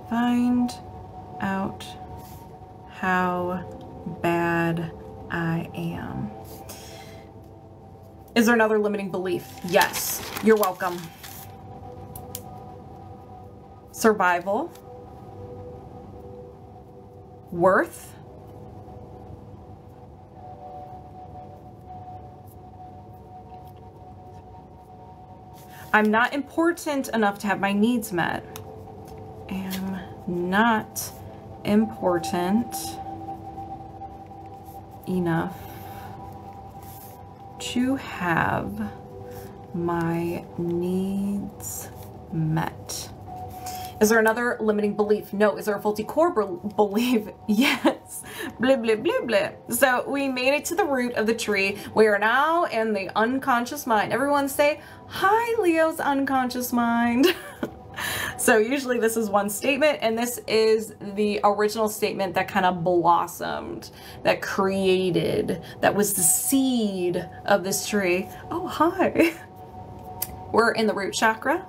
find out how bad I am. Is there another limiting belief? Yes. You're welcome. Survival. Worth. I'm not important enough to have my needs met. Am not important enough to have my needs met. Is there another limiting belief? No. Is there a faulty core belief? Yes. Blah, blah, blah, blah. So we made it to the root of the tree. We are now in the unconscious mind. Everyone say, hi, Leo's unconscious mind. So usually this is one statement, and this is the original statement that kind of blossomed, that created, that was the seed of this tree. Oh, hi. We're in the root chakra.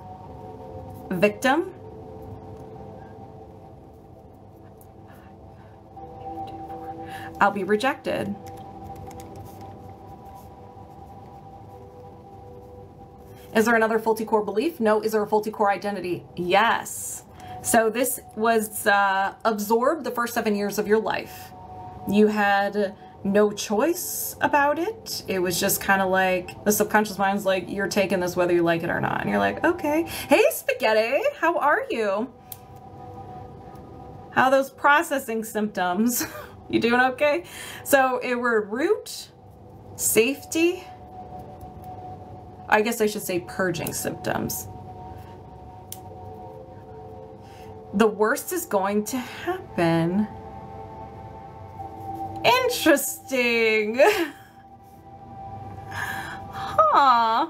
Victim. I'll be rejected. Is there another faulty core belief? No. Is there a faulty core identity? Yes. So this was absorbed the first 7 years of your life. You had no choice about it. It was just kind of like the subconscious mind's like, you're taking this whether you like it or not. And you're like, okay. Hey, Spaghetti, how are you? How are those processing symptoms? You doing okay? So it were root, safety. I guess I should say purging symptoms. The worst is going to happen. Interesting. Huh.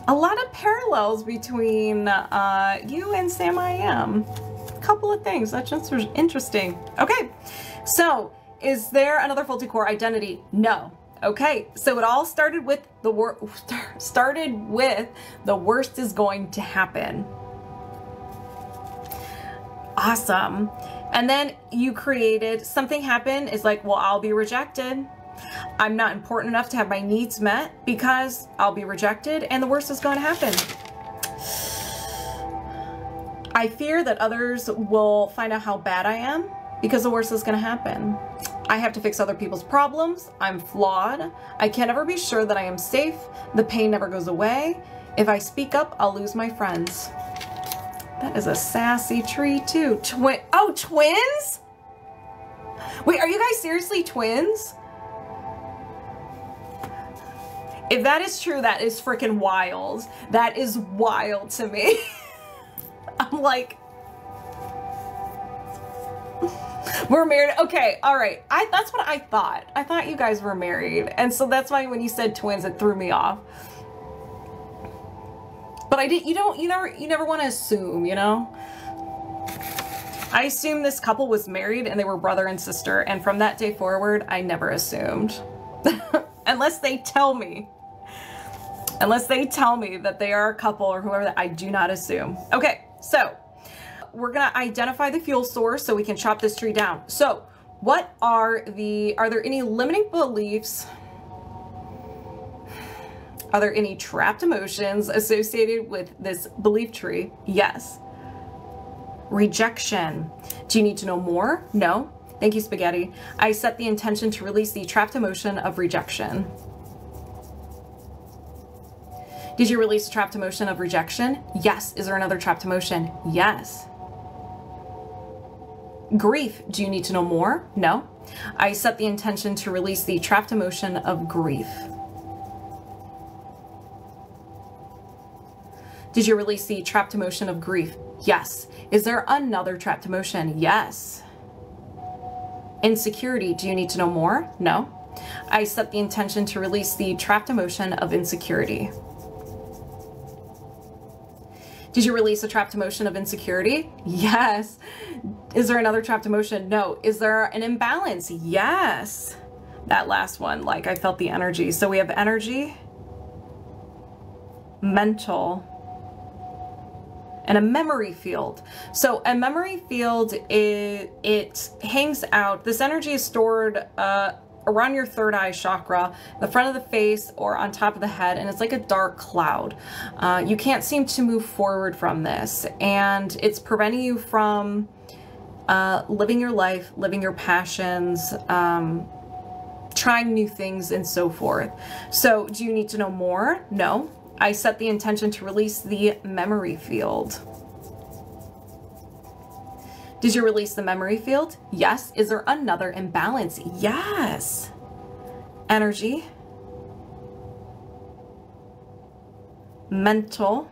A lot of parallels between you and Sam I Am. A couple of things. That's just interesting. Okay, so is there another faulty core identity? No. Okay, so it all started with the worst is going to happen. Awesome. And then you created something happened. It's like, well, I'll be rejected. I'm not important enough to have my needs met because I'll be rejected and the worst is going to happen. I fear that others will find out how bad I am because the worst is going to happen. I have to fix other people's problems. I'm flawed. I can't ever be sure that I am safe. The pain never goes away. If I speak up, I'll lose my friends. That is a sassy tree too. Oh, twins? Wait, are you guys seriously twins? If that is true, that is freaking wild. That is wild to me. I'm like, we're married. Okay, all right. That's what I thought. I thought you guys were married. And so that's why when you said twins, it threw me off. But you never want to assume, you know? I assumed this couple was married and they were brother and sister. And from that day forward, I never assumed. Unless they tell me. Unless they tell me that they are a couple or whoever, I do not assume. Okay, so we're gonna identify the fuel source so we can chop this tree down. So what are there any limiting beliefs? Are there any trapped emotions associated with this belief tree? Yes. Rejection. Do you need to know more? No. Thank you, spaghetti. I set the intention to release the trapped emotion of rejection. Did you release the trapped emotion of rejection? Yes. Is there another trapped emotion? Yes. Grief. Do you need to know more? No. I set the intention to release the trapped emotion of grief. Did you release the trapped emotion of grief? Yes. Is there another trapped emotion? Yes. Insecurity. Do you need to know more? No. I set the intention to release the trapped emotion of insecurity. Did you release a trapped emotion of insecurity? Yes. Is there another trapped emotion? No. Is there an imbalance? Yes. That last one, like I felt the energy. So we have energy, mental, and a memory field. So a memory field, it hangs out. This energy is stored around your third eye chakra, the front of the face, or on top of the head, and it's like a dark cloud. You can't seem to move forward from this, and it's preventing you from living your life, living your passions, trying new things, and so forth. So do you need to know more? No. I set the intention to release the memory field. Did you release the memory field? Yes. Is there another imbalance? Yes. Energy, mental,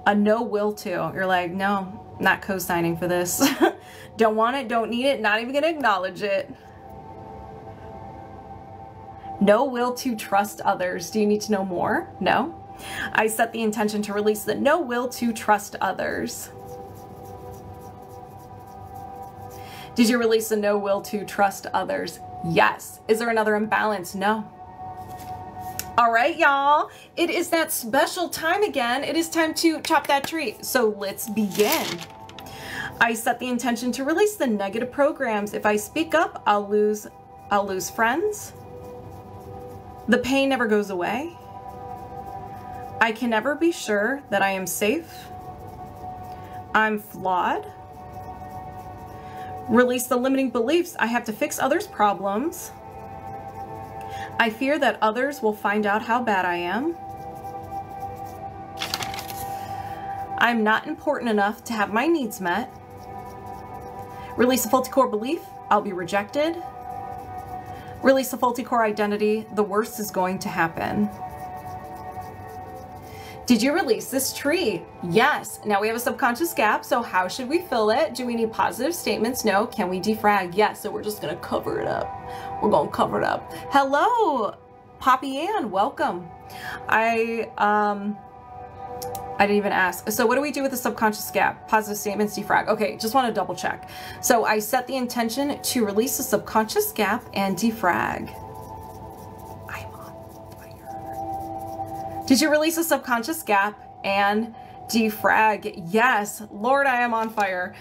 a no will to. You're like, no, not co-signing for this. Don't want it, don't need it, not even gonna acknowledge it. No will to trust others. Do you need to know more? No. I set the intention to release the no will to trust others. Did you release the no will to trust others? Yes. Is there another imbalance? No. All right, y'all. It is that special time again. It is time to chop that tree. So let's begin. I set the intention to release the negative programs. If I speak up, I'll lose friends. The pain never goes away. I can never be sure that I am safe. I'm flawed. Release the limiting beliefs. I have to fix others' problems. I fear that others will find out how bad I am. I'm not important enough to have my needs met. Release a faulty core belief. I'll be rejected. Release a faulty core identity. The worst is going to happen. Did you release this tree? Yes. Now we have a subconscious gap, so how should we fill it? Do we need positive statements? No. Can we defrag? Yes. So we're just going to cover it up. We're going to cover it up. Hello, Poppy Ann. Welcome. I didn't even ask. So what do we do with the subconscious gap? Positive statements, defrag. Okay, just want to double check. So I set the intention to release the subconscious gap and defrag. I'm on fire. Did you release the subconscious gap and defrag? Yes. Lord, I am on fire.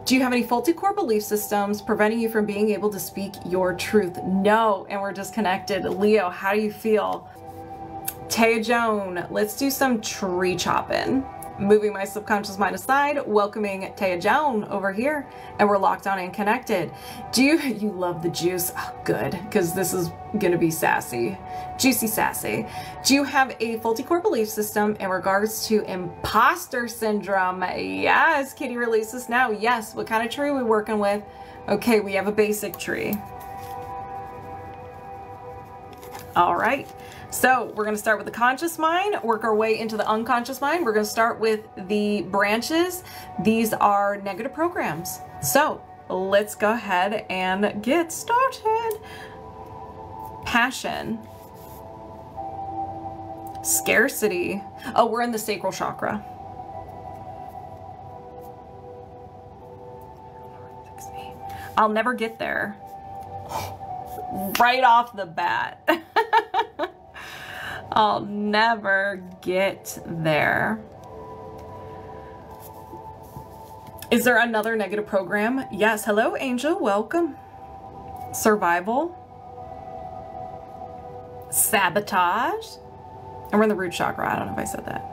Do you have any faulty core belief systems preventing you from being able to speak your truth? No. And we're disconnected. Leo, how do you feel? TayaJoan, let's do some tree chopping. Moving my subconscious mind aside, welcoming TayaJoan over here, and we're locked on and connected. Do you love the juice? Oh, good, because this is gonna be sassy. Juicy sassy. Do you have a faulty core belief system in regards to imposter syndrome? Yes. Kitty, release this now. Yes. What kind of tree are we working with? Okay, we have a basic tree. All right. So we're going to start with the conscious mind, work our way into the unconscious mind. We're going to start with the branches. These are negative programs. So let's go ahead and get started. Passion. Scarcity. Oh, we're in the sacral chakra. I'll never get there. Right off the bat. I'll never get there. Is there another negative program? Yes. Hello, Angel. Welcome. Survival. Sabotage. And we're in the root chakra. I don't know if I said that.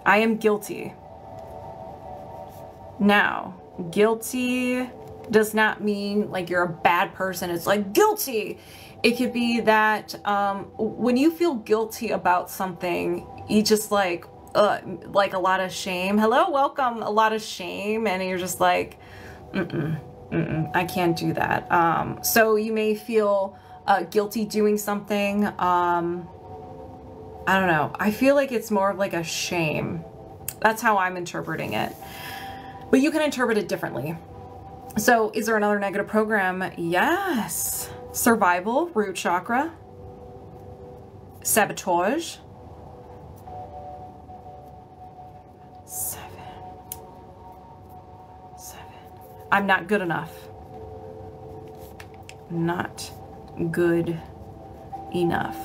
I am guilty. Now, guilty does not mean like you're a bad person. It's like guilty. It could be that when you feel guilty about something, you just like a lot of shame. Hello, welcome. A lot of shame, and you're just like, I can't do that. So you may feel guilty doing something. I don't know. I feel like it's more of like a shame. That's how I'm interpreting it. But you can interpret it differently. So is there another negative program? Yes. Survival, root chakra. Sabotage. 7. I'm not good enough. Not good enough.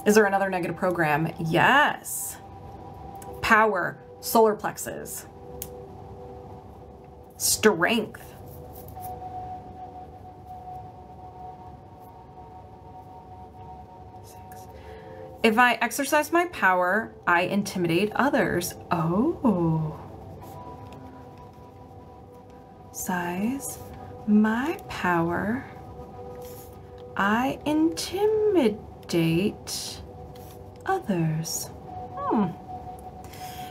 Is there another negative program? Yes. Power, solar plexus. Strength. If I exercise my power, I intimidate others. Oh. Size my power, I intimidate others.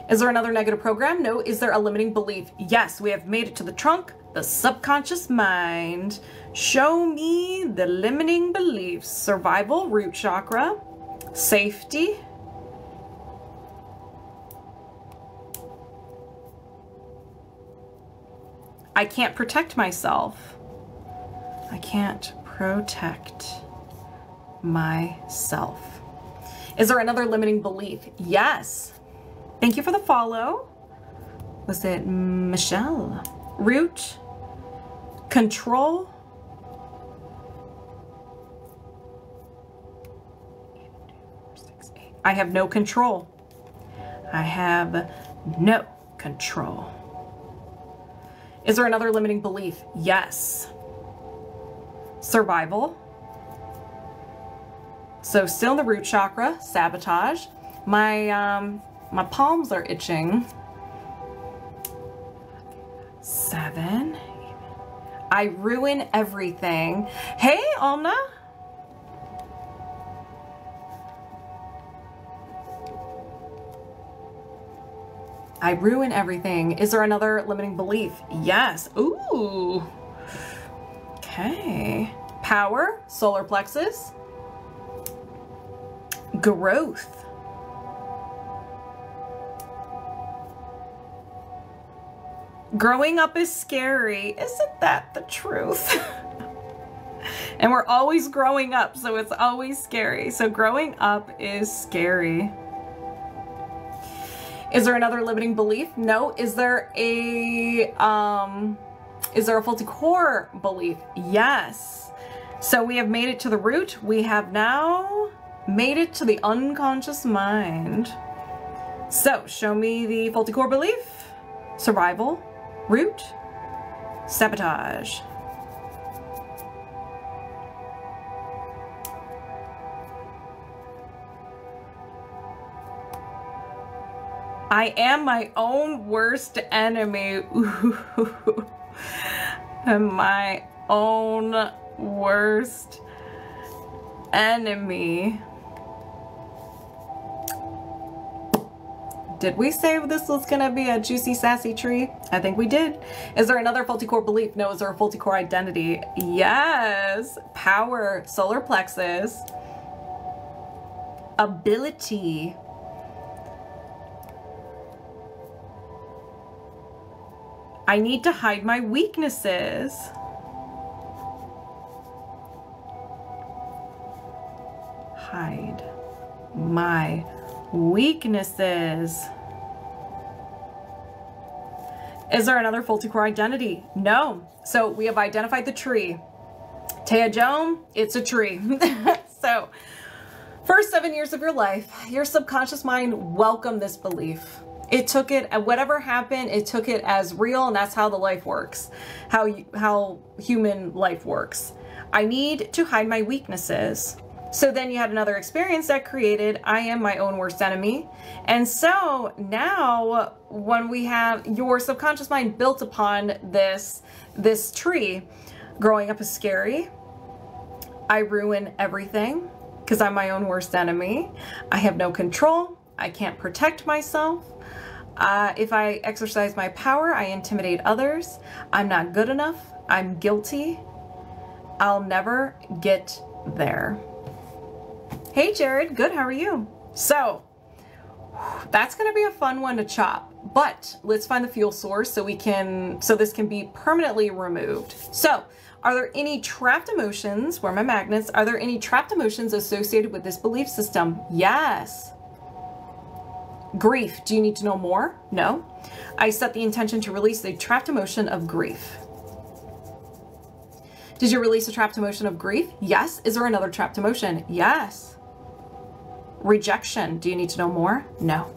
Is there another negative program? No. Is there a limiting belief? Yes, we have made it to the trunk, the subconscious mind. Show me the limiting beliefs. Survival, root chakra. Safety. I can't protect myself. I can't protect myself. Is there another limiting belief? Yes. Thank you for the follow. Was it Michelle? Root. Control. I have no control. I have no control. Is there another limiting belief? Yes. Survival. So still in the root chakra, sabotage. My palms are itching. 7. I ruin everything. Hey, Omna. I ruin everything. Is there another limiting belief? Yes. Ooh. Okay. Power, solar plexus. Growth. Growing up is scary. Isn't that the truth? And we're always growing up, so it's always scary. So growing up is scary. Is there another limiting belief? No. Is there a faulty core belief? Yes. So we have made it to the root. We have now made it to the unconscious mind. So show me the faulty core belief. Survival, root, sabotage. I am my own worst enemy. Ooh. I'm my own worst enemy. Did we say this was gonna be a juicy, sassy tree? I think we did. Is there another faulty core belief? No. Is there a faulty core identity? Yes. Power, solar plexus. Ability. I need to hide my weaknesses. Hide my weaknesses. Is there another faulty core identity? No. So we have identified the tree. TayaJoan, it's a tree. So, first 7 years of your life, your subconscious mind welcomed this belief. It took it, whatever happened, it took it as real, and that's how the life works, how human life works. I need to hide my weaknesses. So then you had another experience that created, I am my own worst enemy. And so now when we have your subconscious mind built upon this tree, growing up is scary. I ruin everything because I'm my own worst enemy. I have no control. I can't protect myself. If I exercise my power, I intimidate others. I'm not good enough. I'm guilty. I'll never get there. Hey Jared, good, how are you? So, that's gonna be a fun one to chop, but let's find the fuel source so this can be permanently removed. So, are there any trapped emotions, where are my magnets, are there any trapped emotions associated with this belief system? Yes. Grief, do you need to know more? No. I set the intention to release the trapped emotion of grief. Did you release a trapped emotion of grief? Yes. Is there another trapped emotion? Yes. Rejection. Do you need to know more? No.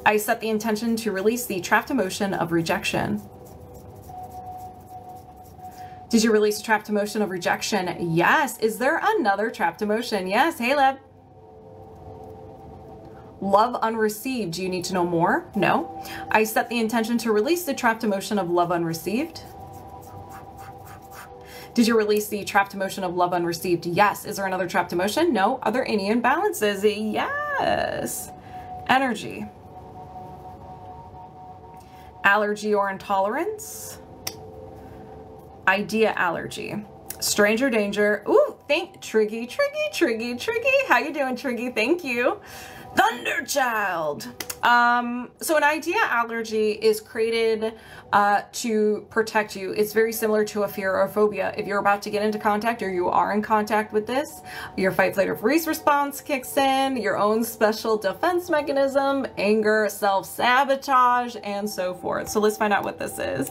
I set the intention to release the trapped emotion of rejection. Did you release a trapped emotion of rejection? Yes. Is there another trapped emotion? Yes. Hey, Leb. Love unreceived. Do you need to know more? No. I set the intention to release the trapped emotion of love unreceived. Did you release the trapped emotion of love unreceived? Yes. Is there another trapped emotion? No. Are there any imbalances? Yes. Energy. Allergy or intolerance. Idea allergy. Stranger danger. Ooh, Triggy. How you doing, Triggy? Thank you. Thunderchild. So an idea allergy is created to protect you. It's very similar to a fear or a phobia. If you're about to get into contact or you are in contact with this, your fight, flight, or freeze response kicks in, your own special defense mechanism, anger, self-sabotage, and so forth. So let's find out what this is.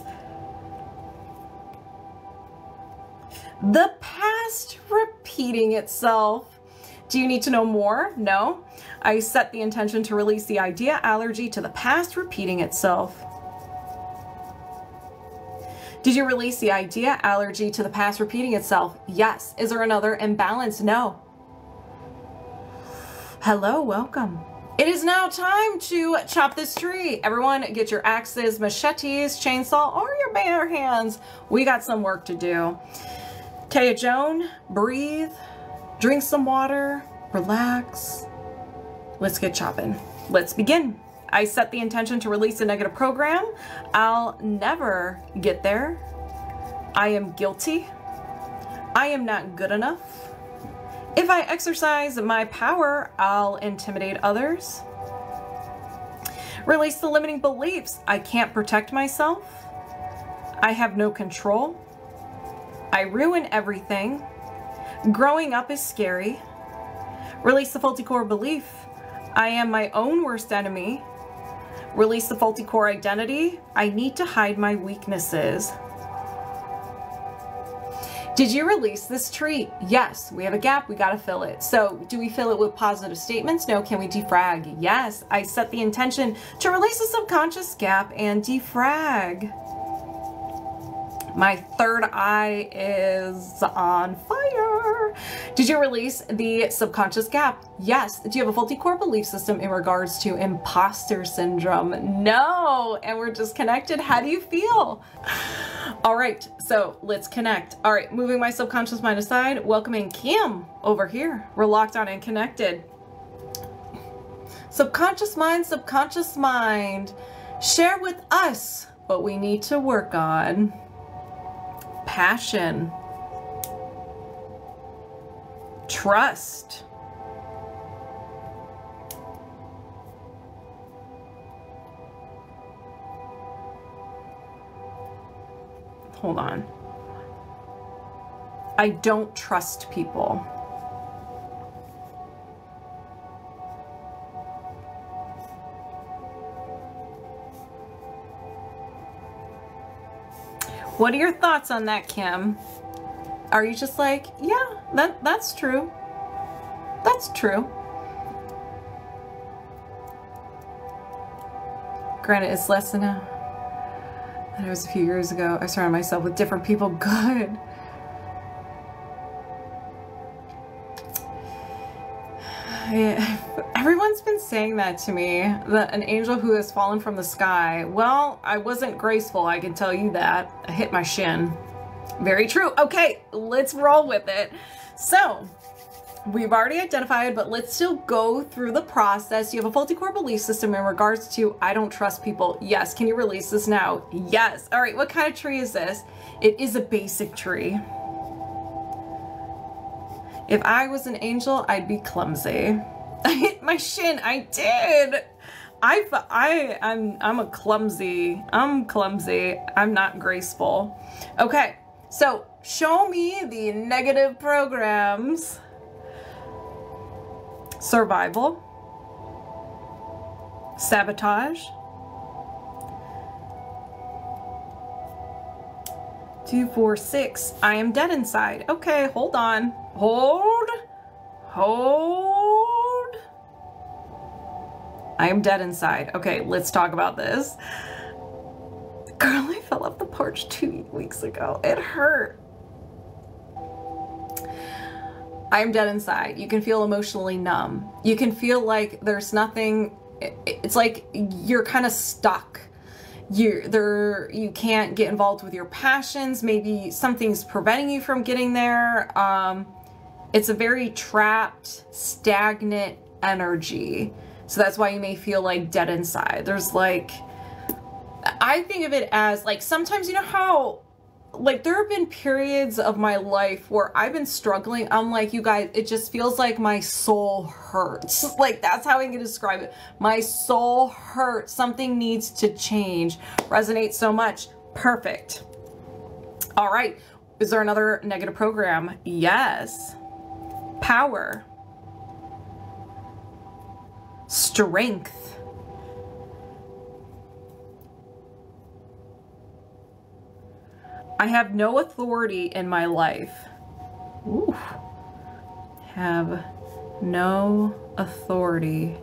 The past repeating itself. Do you need to know more? No. I set the intention to release the idea allergy to the past repeating itself. Did you release the idea allergy to the past repeating itself? Yes. Is there another imbalance? No. Hello, welcome. It is now time to chop this tree. Everyone get your axes, machetes, chainsaw, or your bare hands. We got some work to do. TayaJoan, breathe, drink some water, relax. Let's get chopping. Let's begin. I set the intention to release a negative program. I'll never get there. I am guilty. I am not good enough. If I exercise my power, I'll intimidate others. Release the limiting beliefs. I can't protect myself. I have no control. I ruin everything. Growing up is scary. Release the faulty core belief. I am my own worst enemy. Release the faulty core identity. I need to hide my weaknesses. Did you release this tree? Yes. We have a gap. We got to fill it. So do we fill it with positive statements? No. Can we defrag? Yes. I set the intention to release the subconscious gap and defrag. My third eye is on fire. Did you release the subconscious gap? Yes. Do you have a faulty core belief system in regards to imposter syndrome? No. And we're disconnected. How do you feel? All right. So let's connect. All right. Moving my subconscious mind aside, welcoming Kim over here. We're locked on and connected. Subconscious mind, share with us what we need to work on. Passion, trust, hold on. I don't trust people. What are your thoughts on that, Kim? Are you just like, yeah, that's true. That's true. Granted, it's less than it was a few years ago. I surrounded myself with different people. Good. Everyone's been saying that to me, that an angel who has fallen from the sky. Well, I wasn't graceful, I can tell you that. I hit my shin. Very true. Okay, let's roll with it. So, we've already identified, but let's still go through the process. You have a faulty core belief system in regards to, I don't trust people. Yes. Can you release this now? Yes. All right. What kind of tree is this? It is a basic tree. If I was an angel, I'd be clumsy. I hit my shin. I did. I'm clumsy. I'm not graceful. Okay. So show me the negative programs. Survival. Sabotage. 2, 4, 6. I am dead inside. Okay, hold on. Hold. I am dead inside. Okay, let's talk about this. Girl, I fell off the porch 2 weeks ago. It hurt. I am dead inside. You can feel emotionally numb. You can feel like there's nothing. It's like you're kind of stuck. You can't get involved with your passions. Maybe something's preventing you from getting there. It's a very trapped, stagnant energy. So that's why you may feel like dead inside. There's like, I think of it as like, sometimes, you know how, like, there have been periods of my life where I've been struggling. I'm like, you guys, it just feels like my soul hurts. Like, that's how I can describe it. My soul hurts. Something needs to change. Resonates so much. Perfect. All right. Is there another negative program? Yes. Power. Strength. I have no authority in my life. Ooh. Have no authority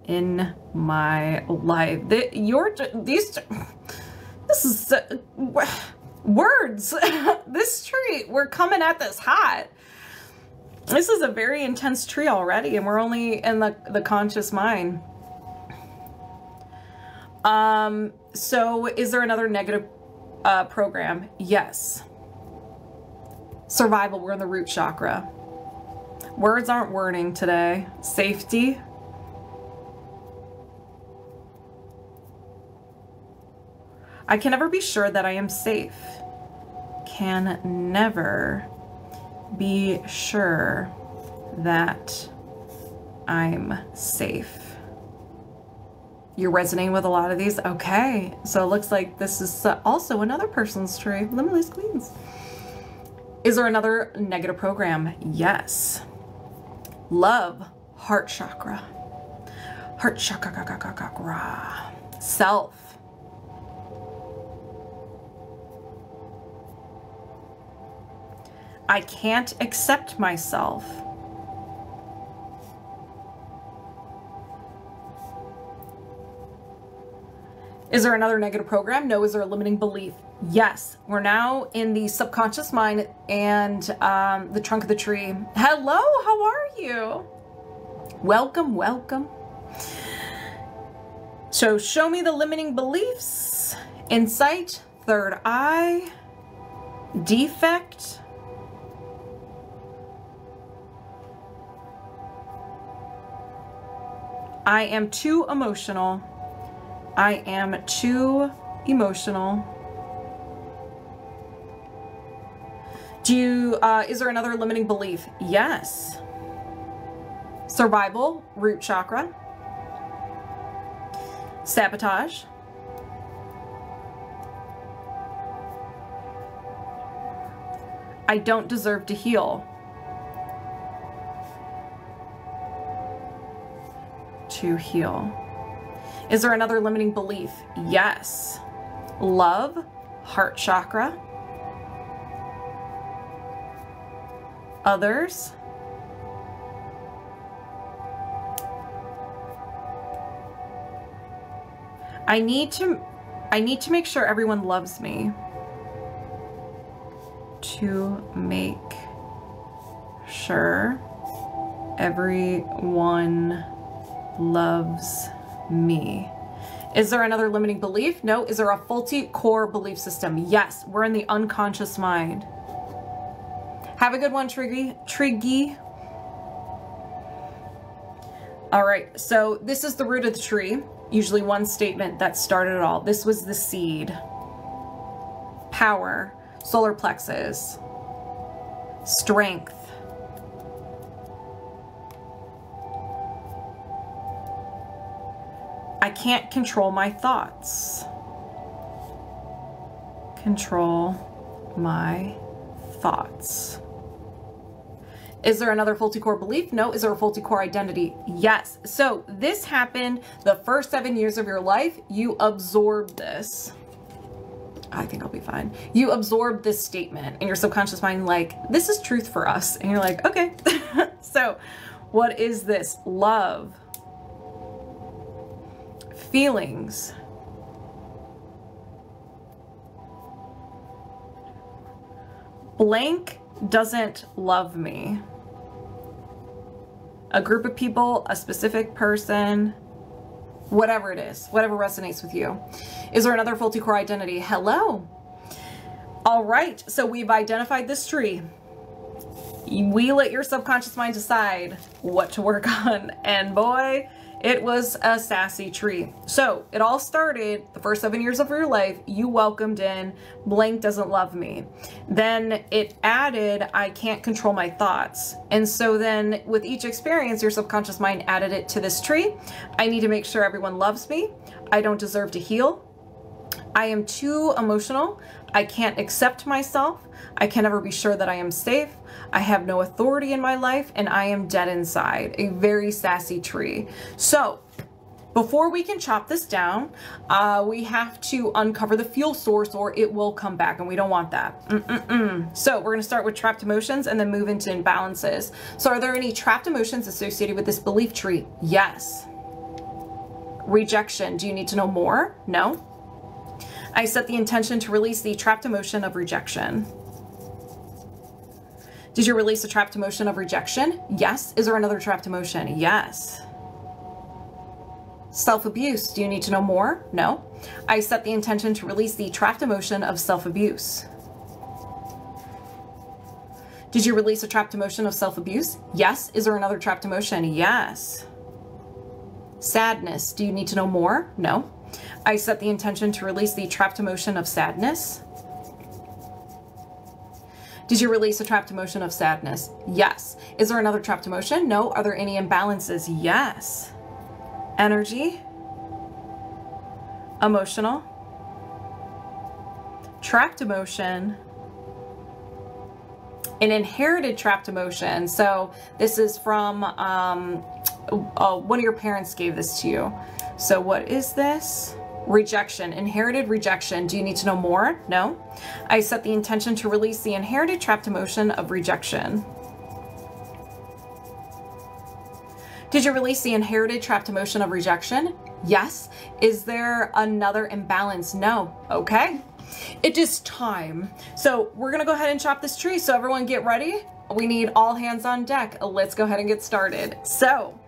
in my life. This is words. This tree, we're coming at this hot. This is a very intense tree already, and we're only in the conscious mind. So is there another negative program? Yes. Survival, we're in the root chakra. Words aren't wording today. Safety. I can never be sure that I am safe. Can never be sure that I'm safe. You're resonating with a lot of these? Okay. So it looks like this is also another person's tree. Limitless Queens. Is there another negative program? Yes. Love. Heart chakra. Heart chakra. Self. I can't accept myself. Is there another negative program? No. Is there a limiting belief? Yes. We're now in the subconscious mind and the trunk of the tree. Hello, how are you? Welcome, welcome. So show me the limiting beliefs. Insight, third eye, defect. I am too emotional. I am too emotional. Is there another limiting belief? Yes. Survival, root chakra. Sabotage. I don't deserve to heal. To heal. Is there another limiting belief? Yes. Love, heart chakra. others. I need to make sure everyone loves me. To make sure everyone loves me. Is there another limiting belief? No. Is there a faulty core belief system? Yes. We're in the unconscious mind. Have a good one, Triggy. All right. So this is the root of the tree. Usually one statement that started it all. This was the seed. Power, solar plexus, strength. I can't control my thoughts. Control my thoughts. Is there another faulty core belief? No. Is there a faulty core identity? Yes. So this happened the first 7 years of your life. You absorbed this. I think I'll be fine. You absorbed this statement in your subconscious mind, like, this is truth for us. And you're like, okay. So what is this? Love. Feelings. Blank doesn't love me. A group of people, a specific person, whatever it is, whatever resonates with you. Is there another faulty core identity? Hello. All right, so we've identified this tree. We let your subconscious mind decide what to work on, and boy, it was a sassy tree. So it all started the first 7 years of your life. You welcomed in blank doesn't love me. Then it added, I can't control my thoughts. And so then with each experience, your subconscious mind added it to this tree. I need to make sure everyone loves me. I don't deserve to heal. I am too emotional. I can't accept myself. I can never be sure that I am safe. I have no authority in my life, and I am dead inside. A very sassy tree. So before we can chop this down, we have to uncover the fuel source or it will come back, and we don't want that. So we're going to start with trapped emotions and then move into imbalances. So are there any trapped emotions associated with this belief tree? Yes. Rejection. Do you need to know more? No. I set the intention to release the trapped emotion of rejection. Did you release a trapped emotion of rejection? Yes. Is there another trapped emotion? Yes. Self-abuse. Do you need to know more? No. I set the intention to release the trapped emotion of self-abuse. Did you release a trapped emotion of self-abuse? Yes. Is there another trapped emotion? Yes. Sadness. Do you need to know more? No. I set the intention to release the trapped emotion of sadness. Did you release a trapped emotion of sadness? Yes. Is there another trapped emotion? No. Are there any imbalances? Yes. Energy. Emotional. Trapped emotion. An inherited trapped emotion. So this is from one of your parents gave this to you. So what is this? Rejection, inherited rejection. Do you need to know more? No. I set the intention to release the inherited trapped emotion of rejection. Did you release the inherited trapped emotion of rejection? Yes. Is there another imbalance? No. Okay. It is time. So we're going to go ahead and chop this tree. So everyone get ready. We need all hands on deck. Let's go ahead and get started. So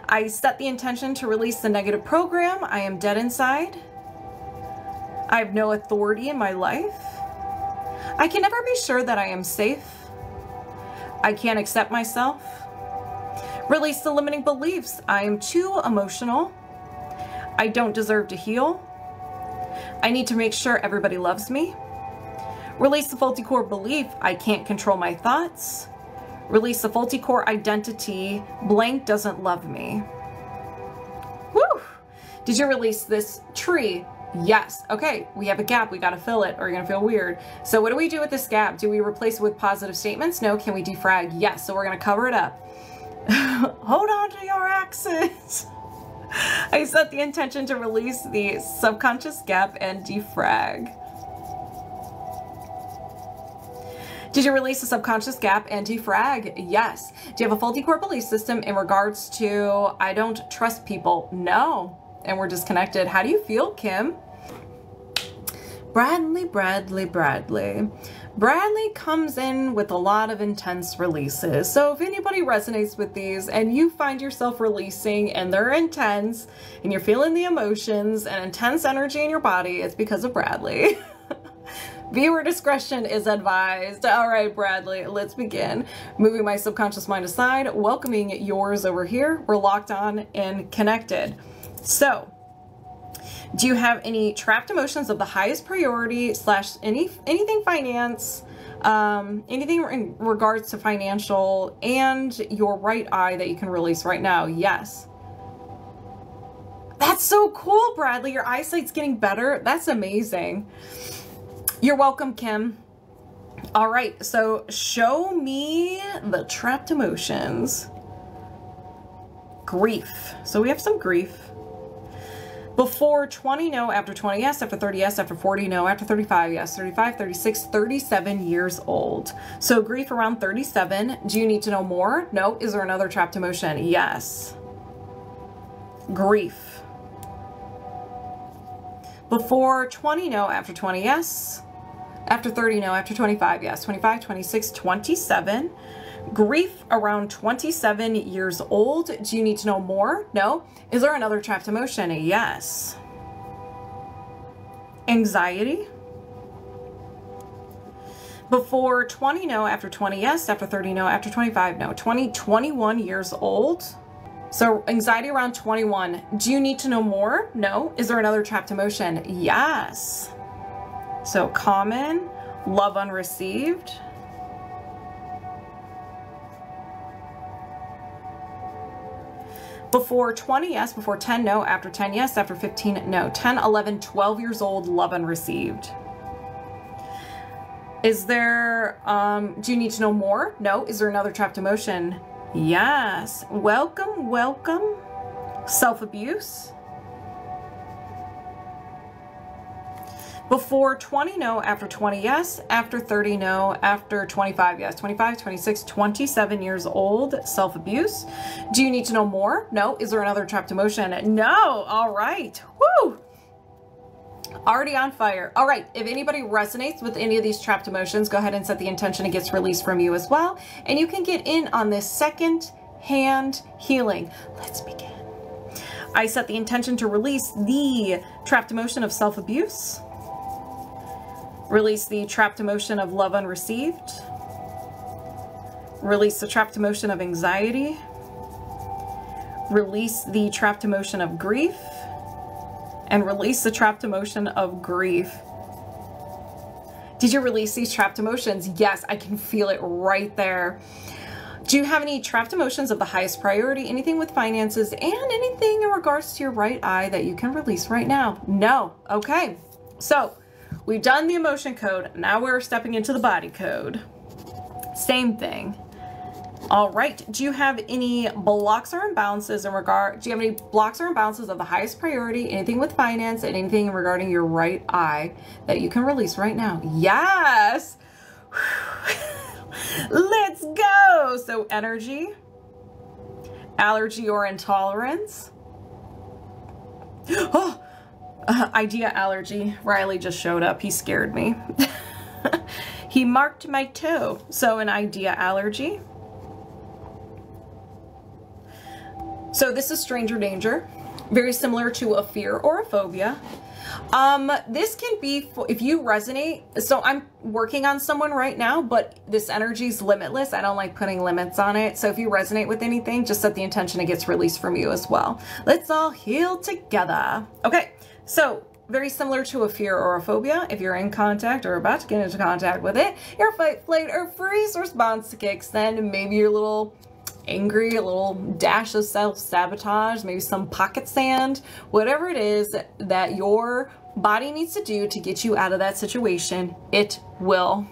I set the intention to release the negative program. I am dead inside. I have no authority in my life. I can never be sure that I am safe. I can't accept myself. Release the limiting beliefs. I am too emotional. I don't deserve to heal. I need to make sure everybody loves me. Release the faulty core belief. I can't control my thoughts. Release the faulty core identity. Blank doesn't love me. Woo! Did you release this tree? Yes. Okay, we have a gap. We got to fill it or you're going to feel weird. So what do we do with this gap? Do we replace it with positive statements? No. Can we defrag? Yes. So we're going to cover it up. Hold on to your axes. I set the intention to release the subconscious gap and defrag. Did you release the subconscious gap anti-frag? Yes. Do you have a faulty core belief system in regards to I don't trust people? No. And we're disconnected. How do you feel, Kim? Bradley, Bradley, Bradley. Bradley comes in with a lot of intense releases. So if anybody resonates with these and you find yourself releasing and they're intense and you're feeling the emotions and intense energy in your body, it's because of Bradley. Viewer discretion is advised. All right, Bradley, let's begin. Moving my subconscious mind aside, welcoming yours over here. We're locked on and connected. So, do you have any trapped emotions of the highest priority / anything finance, anything in regards to financial and your right eye that you can release right now? Yes. That's so cool, Bradley. Your eyesight's getting better. That's amazing. You're welcome, Kim. All right, so show me the trapped emotions. Grief. So we have some grief. Before 20, no. After 20, yes. After 30, yes. After 40, no. After 35, yes. 35, 36, 37 years old. So grief around 37. Do you need to know more? No. Is there another trapped emotion? Yes. Grief. Before 20, no. After 20, yes. After 30, no. After 25, yes. 25, 26, 27. Grief around 27 years old. Do you need to know more? No. Is there another trapped emotion? Yes. Anxiety. Before 20, no. After 20, yes. After 30, no. After 25, no. 21 years old. So anxiety around 21. Do you need to know more? No. Is there another trapped emotion? Yes. So common, love unreceived. Before 20, yes. Before 10, no. After 10, yes. After 15, no. 10, 11, 12 years old, love unreceived. Is there, do you need to know more? No. Is there another trapped emotion? Yes. Welcome, welcome. Self-abuse. Before 20, no. After 20, yes. After 30, no. After 25, yes. 25, 26, 27 years old, self-abuse. Do you need to know more? No. Is there another trapped emotion? No. All right. Woo! Already on fire. All right. If anybody resonates with any of these trapped emotions, go ahead and set the intention it gets released from you as well. And you can get in on this second-hand healing. Let's begin. I set the intention to release the trapped emotion of self-abuse. Release the trapped emotion of love unreceived. Release the trapped emotion of anxiety. Release the trapped emotion of grief. And release the trapped emotion of grief. Did you release these trapped emotions? Yes, I can feel it right there. Do you have any trapped emotions of the highest priority? Anything with finances and anything in regards to your right eye that you can release right now? No. Okay. So we've done the emotion code. Now we're stepping into the body code. Same thing. All right. Do you have any blocks or imbalances in regard? Do you have any blocks or imbalances of the highest priority? Anything with finance and anything regarding your right eye that you can release right now? Yes. Let's go. So energy, allergy or intolerance. Oh. Idea allergy. Riley just showed up. He scared me. He marked my toe. So an idea allergy. So this is stranger danger. Very similar to a fear or a phobia. This can be, if you resonate, so I'm working on someone right now, but this energy is limitless. I don't like putting limits on it. So if you resonate with anything, just set the intention it gets released from you as well. Let's all heal together. Okay. So very similar to a fear or a phobia. If you're in contact or about to get into contact with it, your fight, flight, or freeze response kicks in. Maybe you're a little angry, a little dash of self-sabotage, maybe some pocket sand, whatever it is that your body needs to do to get you out of that situation, it will.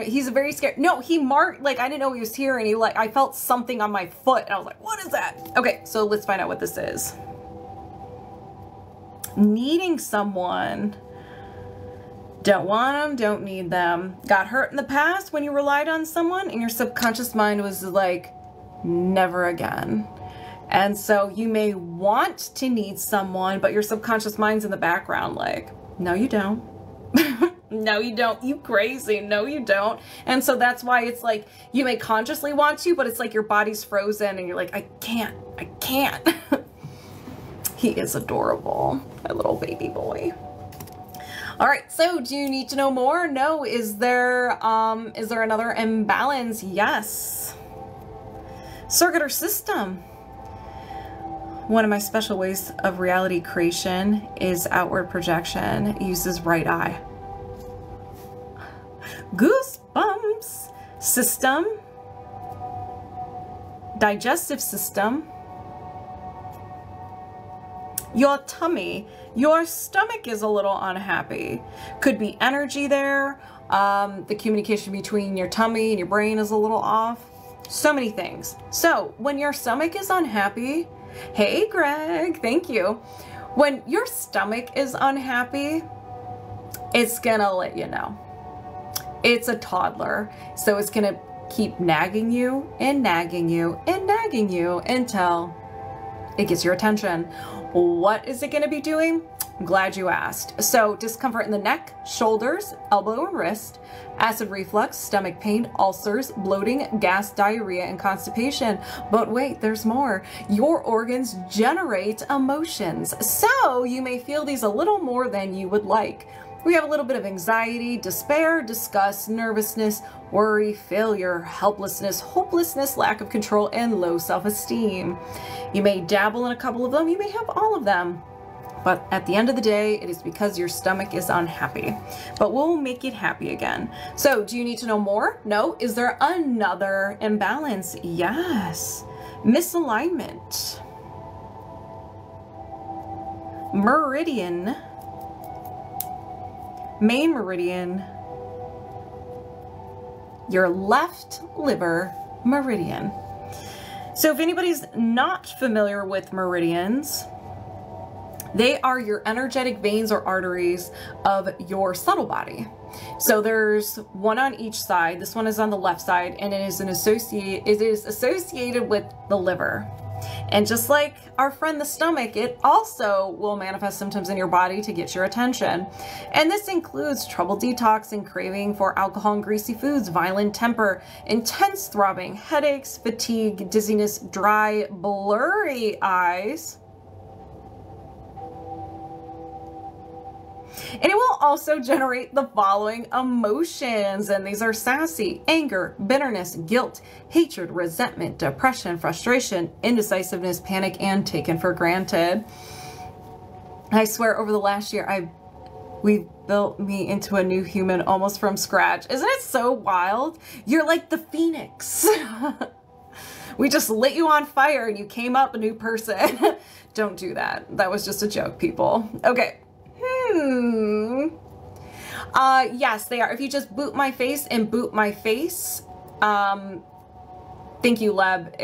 He's a very scared. No, he marked, like, I didn't know he was here, and he, like, I felt something on my foot, and I was like, what is that? Okay, so let's find out what this is. Needing someone. Don't want them, don't need them. Got hurt in the past when you relied on someone and your subconscious mind was like, never again. And so you may want to need someone, but your subconscious mind's in the background like, no, you don't. No, you don't. You crazy. No, you don't. And so that's why it's like, you may consciously want to, but it's like your body's frozen and you're like, I can't. He is adorable, my little baby boy. All right, so do you need to know more? No. Is there another imbalance? Yes. Circuit or system. One of my special ways of reality creation is outward projection. It uses right eye. Goosebumps. System. Digestive system. Your tummy. Your stomach is a little unhappy. Could be energy there. The communication between your tummy and your brain is a little off. So many things. So when your stomach is unhappy, hey Greg, thank you. When your stomach is unhappy, it's gonna let you know. It's a toddler, so it's gonna keep nagging you and nagging you and nagging you until it gets your attention. What is it gonna be doing? I'm glad you asked. So discomfort in the neck, shoulders, elbow and wrist, acid reflux, stomach pain, ulcers, bloating, gas, diarrhea, and constipation. But wait, there's more. Your organs generate emotions. So you may feel these a little more than you would like. We have a little bit of anxiety, despair, disgust, nervousness, worry, failure, helplessness, hopelessness, lack of control, and low self-esteem. You may dabble in a couple of them. You may have all of them. But at the end of the day, it is because your stomach is unhappy. But we'll make it happy again. So do you need to know more? No. Is there another imbalance? Yes. Misalignment. Meridian. Main meridian. Your left liver meridian. So if anybody's not familiar with meridians, they are your energetic veins or arteries of your subtle body. So there's one on each side. This one is on the left side, and it is associated with the liver. And just like our friend the stomach, it also will manifest symptoms in your body to get your attention. And this includes trouble detoxing, craving for alcohol and greasy foods, violent temper, intense throbbing, headaches, fatigue, dizziness, dry, blurry eyes. And it will also generate the following emotions, and these are sassy, anger, bitterness, guilt, hatred, resentment, depression, frustration, indecisiveness, panic, and taken for granted. I swear over the last year, we've built me into a new human almost from scratch. Isn't it so wild? You're like the phoenix. We just lit you on fire and you came up a new person. Don't do that. That was just a joke, people. Okay. Yes, they are. If you just boot my face and boot my face, thank you, Leb.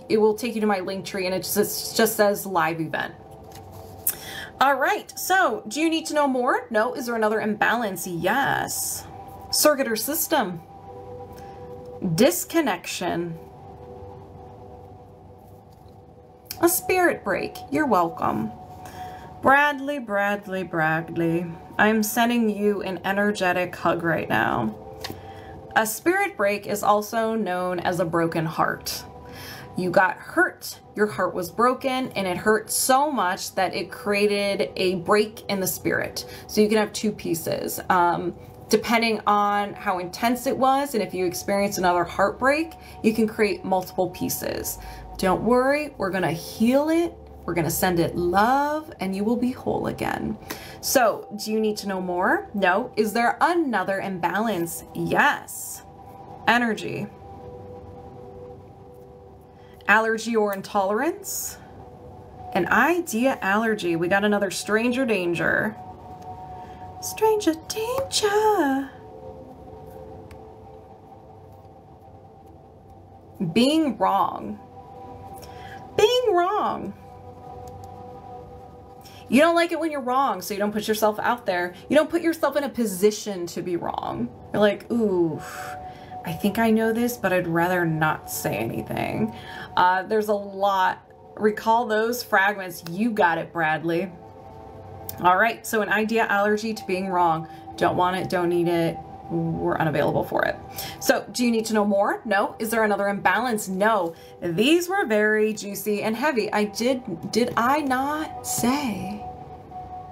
It will take you to my link tree, and it just says live event. All right. So do you need to know more? No. Is there another imbalance? Yes. Circuit or system. Disconnection. A spirit break. You're welcome. Bradley, Bradley, Bradley, I'm sending you an energetic hug right now. A spirit break is also known as a broken heart. You got hurt, your heart was broken, and it hurt so much that it created a break in the spirit. So you can have two pieces. Depending on how intense it was, and if you experience another heartbreak, you can create multiple pieces. Don't worry, we're gonna heal it. We're going to send it love, and you will be whole again. So do you need to know more? No. Is there another imbalance? Yes. Energy. Allergy or intolerance. An idea allergy. We got another stranger danger. Stranger danger. Being wrong. Being wrong. You don't like it when you're wrong, so you don't put yourself out there. You don't put yourself in a position to be wrong. You're like, ooh, I think I know this, but I'd rather not say anything. There's a lot. Recall those fragments. You got it, Bradley. All right, so an idea allergy to being wrong. Don't want it, don't need it. We're unavailable for it. So do you need to know more? No. Is there another imbalance? No. These were very juicy and heavy. Did I not say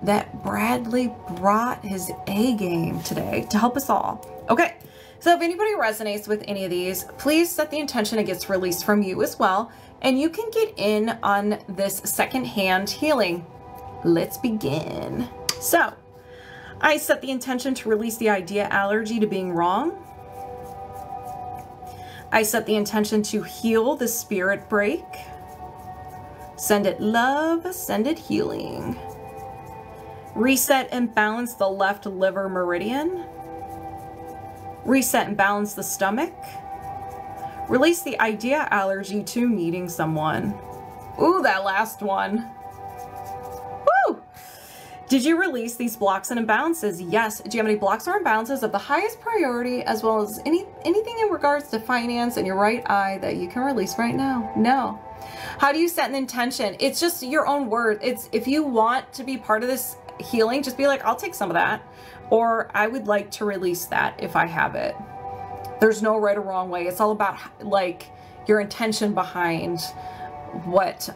that Bradley brought his A game today to help us all? Okay. So if anybody resonates with any of these, please set the intention it gets released from you as well. And you can get in on this secondhand healing. Let's begin. So I set the intention to release the idea allergy to being wrong. I set the intention to heal the spirit break. Send it love, send it healing. Reset and balance the left liver meridian. Reset and balance the stomach. Release the idea allergy to needing someone. Ooh, that last one. Woo! Did you release these blocks and imbalances? Yes. Do you have any blocks or imbalances of the highest priority, as well as anything in regards to finance and your right eye that you can release right now? No. How do you set an intention? It's just your own word. It's if you want to be part of this healing, just be like, I'll take some of that, or I would like to release that if I have it. There's no right or wrong way. It's all about like your intention behind what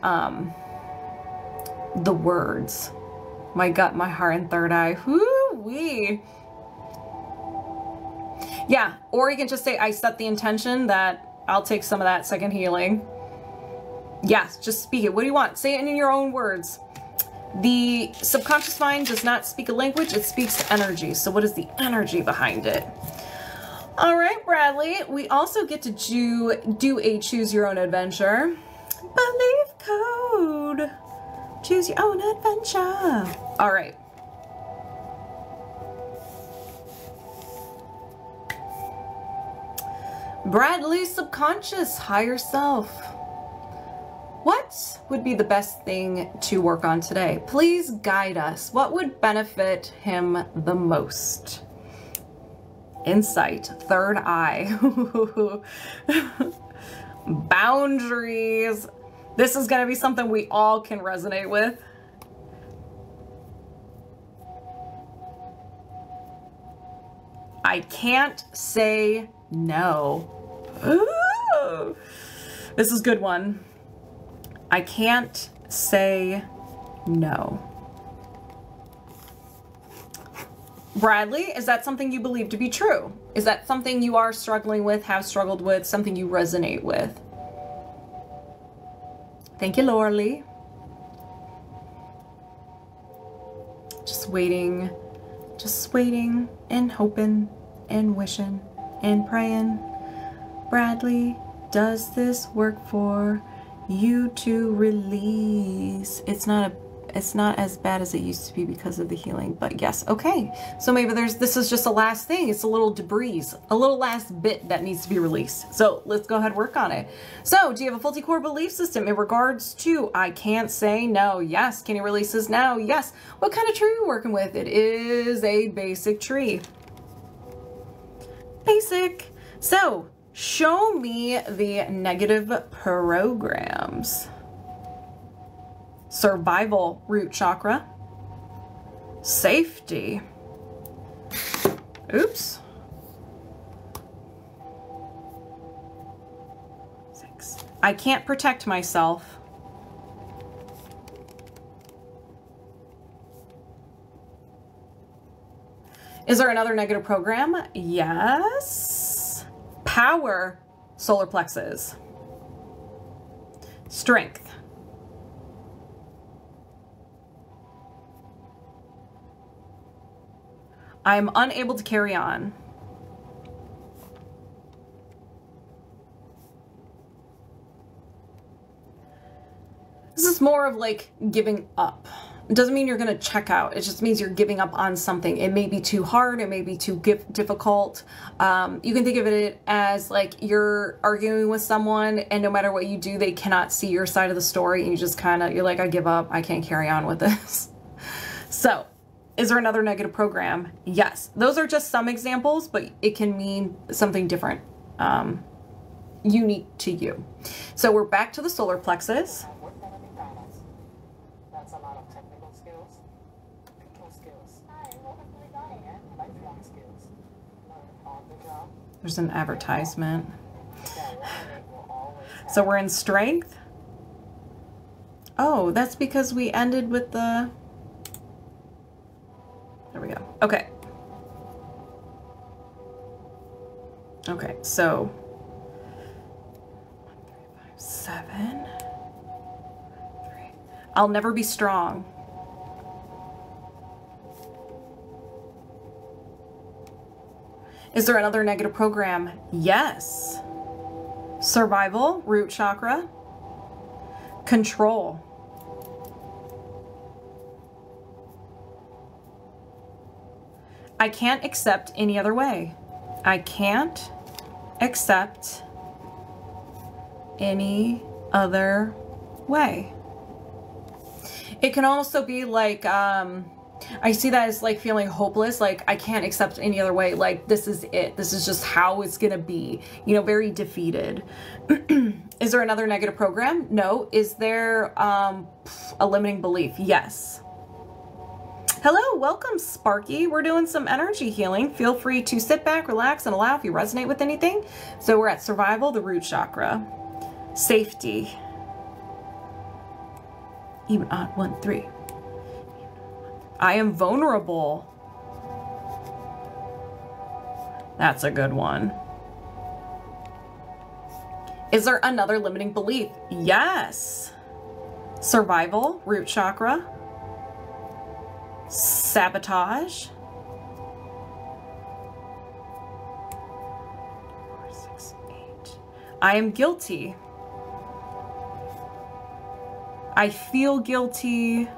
the words. My gut, my heart, and third eye. Whoo-wee. Yeah, or you can just say, I set the intention that I'll take some of that second healing. Yes, just speak it. What do you want? Say it in your own words. The subconscious mind does not speak a language, it speaks energy. So what is the energy behind it? All right, Bradley, we also get to do a choose your own adventure. Belief code. Choose your own adventure. All right. Bradley's subconscious, higher self. What would be the best thing to work on today? Please guide us. What would benefit him the most? Insight, third eye. Boundaries. This is going to be something we all can resonate with. I can't say no. Ooh. This is a good one. I can't say no. Bradley, is that something you believe to be true? Is that something you are struggling with, have struggled with, something you resonate with? Thank you, Laura Lee. Just waiting and hoping and wishing and praying. Bradley, does this work for you to release? It's not as bad as it used to be because of the healing, but yes. Okay, so maybe this is just a last thing. It's a little debris, a little last bit that needs to be released. So let's go ahead and work on it. So do you have a faulty core belief system in regards to I can't say no? Yes. Can you release this now? Yes. What kind of tree are you working with? It is a basic tree. Basic. So show me the negative programs. Survival, root chakra. Safety. Oops. 6. I can't protect myself. Is there another negative program? Yes. Power, solar plexus. Strength. I am unable to carry on. This is more of like giving up. It doesn't mean you're going to check out. It just means you're giving up on something. It may be too hard. It may be too difficult. You can think of it as like you're arguing with someone and no matter what you do, they cannot see your side of the story. And you just kind of, you're like, I give up. I can't carry on with this. So, is there another negative program? Yes. Those are just some examples, but it can mean something different, unique to you. So we're back to the solar plexus. That's a lot of technical skills, control skills, and lifelong skills. Learn on the job. There's an advertisement. So we're in strength. Oh, that's because we ended with the... There we go. Okay. Okay, so 1, 3, 5, 7, 3. I'll never be strong. Is there another negative program? Yes. Survival, root chakra. Control. I can't accept any other way. I can't accept any other way. It can also be like, I see that as like feeling hopeless, like I can't accept any other way, like this is it, this is just how it's gonna be, you know, very defeated. Is there another negative program? No. Is there a limiting belief? Yes. Hello, welcome Sparky. We're doing some energy healing. Feel free to sit back, relax, and allow if you resonate with anything. So we're at survival, the root chakra. Safety. Even on 1, 3. I am vulnerable. That's a good one. Is there another limiting belief? Yes. Survival, root chakra. Sabotage. 4, 6, 8. I am guilty. I feel guilty.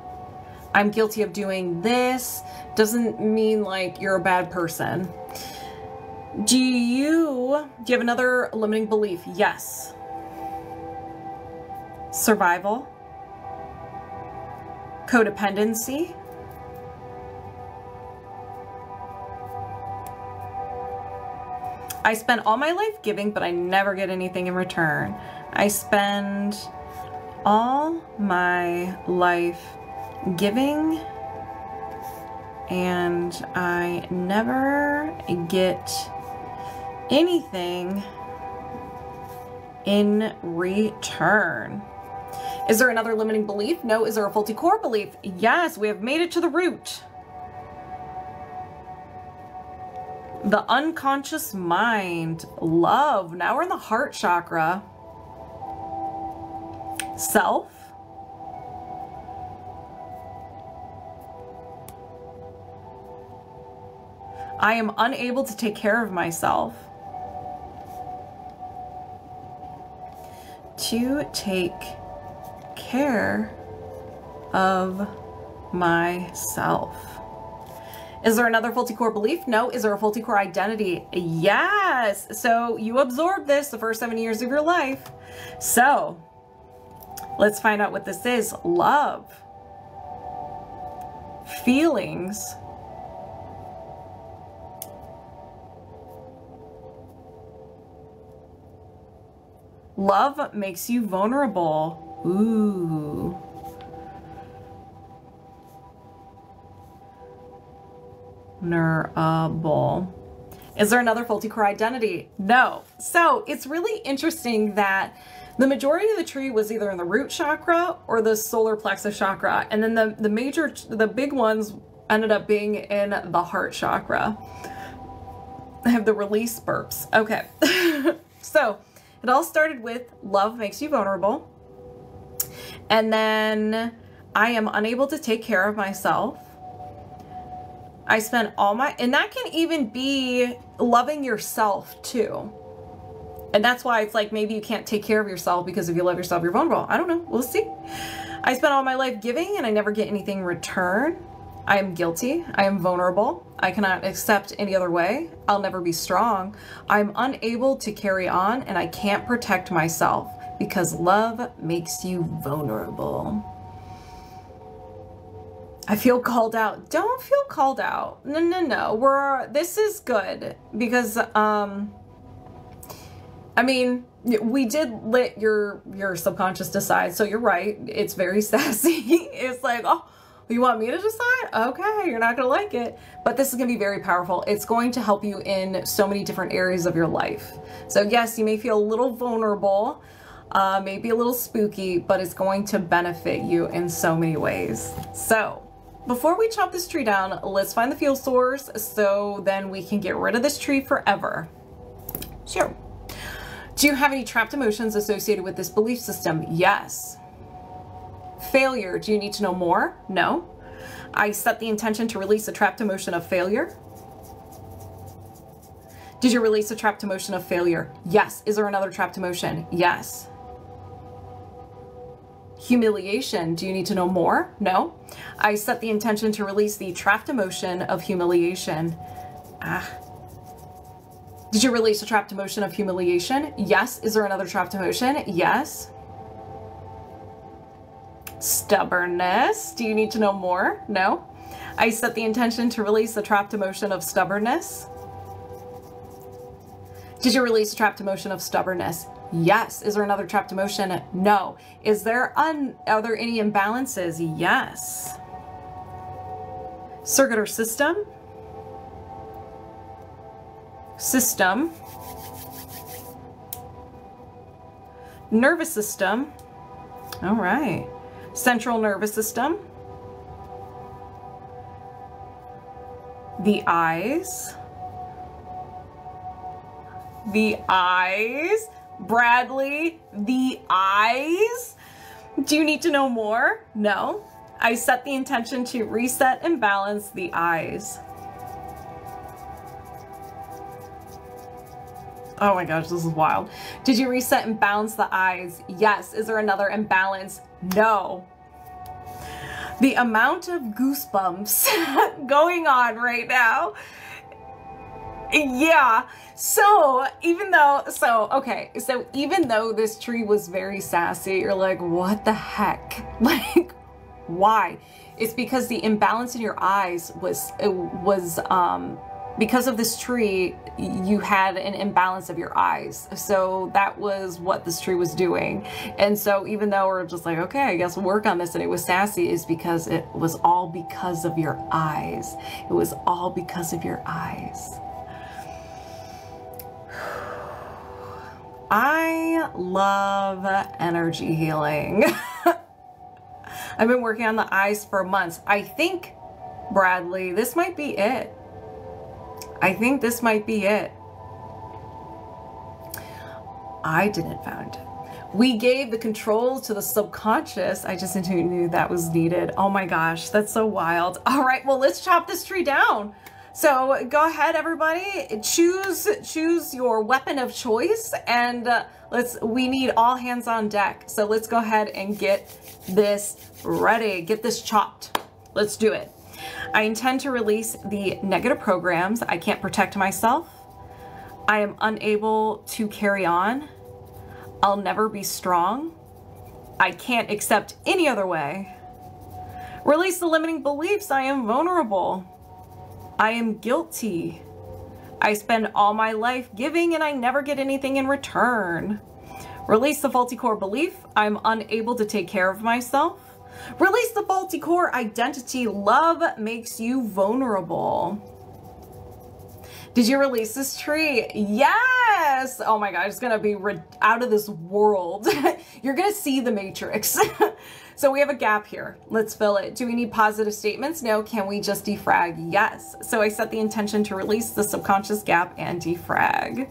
I'm guilty of doing this. Doesn't mean like you're a bad person. Do you have another limiting belief? Yes. Survival. Codependency. I spend all my life giving, but I never get anything in return. I spend all my life giving and I never get anything in return. Is there another limiting belief? No. Is there a faulty core belief? Yes, we have made it to the root. The unconscious mind. Love. Now we're in the heart chakra. Self. I am unable to take care of myself. To take care of myself. Is there another faulty core belief? No. Is there a faulty core identity? Yes. So you absorbed this the first 7 years of your life. So let's find out what this is. Love. Feelings. Love makes you vulnerable. Ooh. Vulnerable. Is there another faulty core identity? No. So it's really interesting that the majority of the tree was either in the root chakra or the solar plexus chakra. And then the big ones ended up being in the heart chakra. I have the release burps. Okay. So it all started with love makes you vulnerable. And then I am unable to take care of myself. I spend all my, and that can even be loving yourself too. And that's why it's like, maybe you can't take care of yourself because if you love yourself, you're vulnerable. I don't know. We'll see. I spent all my life giving and I never get anything in return. I am guilty. I am vulnerable. I cannot accept any other way. I'll never be strong. I'm unable to carry on and I can't protect myself because love makes you vulnerable. I feel called out. Don't feel called out. No, no, no. This is good because, I mean, we did let your subconscious decide. So you're right. It's very sassy. It's like, oh, you want me to decide? Okay, you're not going to like it. But this is going to be very powerful. It's going to help you in so many different areas of your life. So yes, you may feel a little vulnerable, maybe a little spooky, but it's going to benefit you in so many ways. So before we chop this tree down, let's find the fuel source so then we can get rid of this tree forever. Sure. Do you have any trapped emotions associated with this belief system? Yes. Failure. Do you need to know more? No. I set the intention to release a trapped emotion of failure. Did you release a trapped emotion of failure? Yes. Is there another trapped emotion? Yes. Humiliation. Do you need to know more? No. I set the intention to release the trapped emotion of humiliation. Did you release a trapped emotion of humiliation? Yes. Is there another trapped emotion? Yes. Stubbornness. Do you need to know more? No. I set the intention to release the trapped emotion of stubbornness. Did you release a trapped emotion of stubbornness? Yes. Is there another trapped emotion? No. Are there any imbalances? Yes. Circuit or system? System. Nervous system. All right. Central nervous system. The eyes. The eyes. Bradley, the eyes. Do you need to know more? No. I set the intention to reset and balance the eyes. Oh my gosh, this is wild. Did you reset and balance the eyes? Yes. Is there another imbalance? No. The amount of goosebumps going on right now. Yeah. So even though this tree was very sassy, you're like, what the heck? Like, why? It's because the imbalance in your eyes was because of this tree, you had an imbalance of your eyes. So that was what this tree was doing. And so even though we're just like, okay, I guess we'll work on this, and it was sassy, is because it was all because of your eyes. It was all because of your eyes. I love energy healing. I've been working on the eyes for months. I think, Bradley, this might be it. I think this might be it. I didn't find it. We gave the control to the subconscious. I just knew that was needed. Oh my gosh, that's so wild. All right, well, let's chop this tree down. So go ahead, everybody, choose your weapon of choice, and we need all hands on deck. So let's go ahead and get this ready, get this chopped. Let's do it. I intend to release the negative programs. I can't protect myself. I am unable to carry on. I'll never be strong. I can't accept any other way. Release the limiting beliefs. I am vulnerable. I am guilty. I spend all my life giving and I never get anything in return. Release the faulty core belief. I'm unable to take care of myself. Release the faulty core identity. Love makes you vulnerable. Did you release this tree? Yes! Oh my God, it's gonna be out of this world. You're gonna see the matrix. So we have a gap here. Let's fill it. Do we need positive statements? No. Can we just defrag? Yes. So I set the intention to release the subconscious gap and defrag.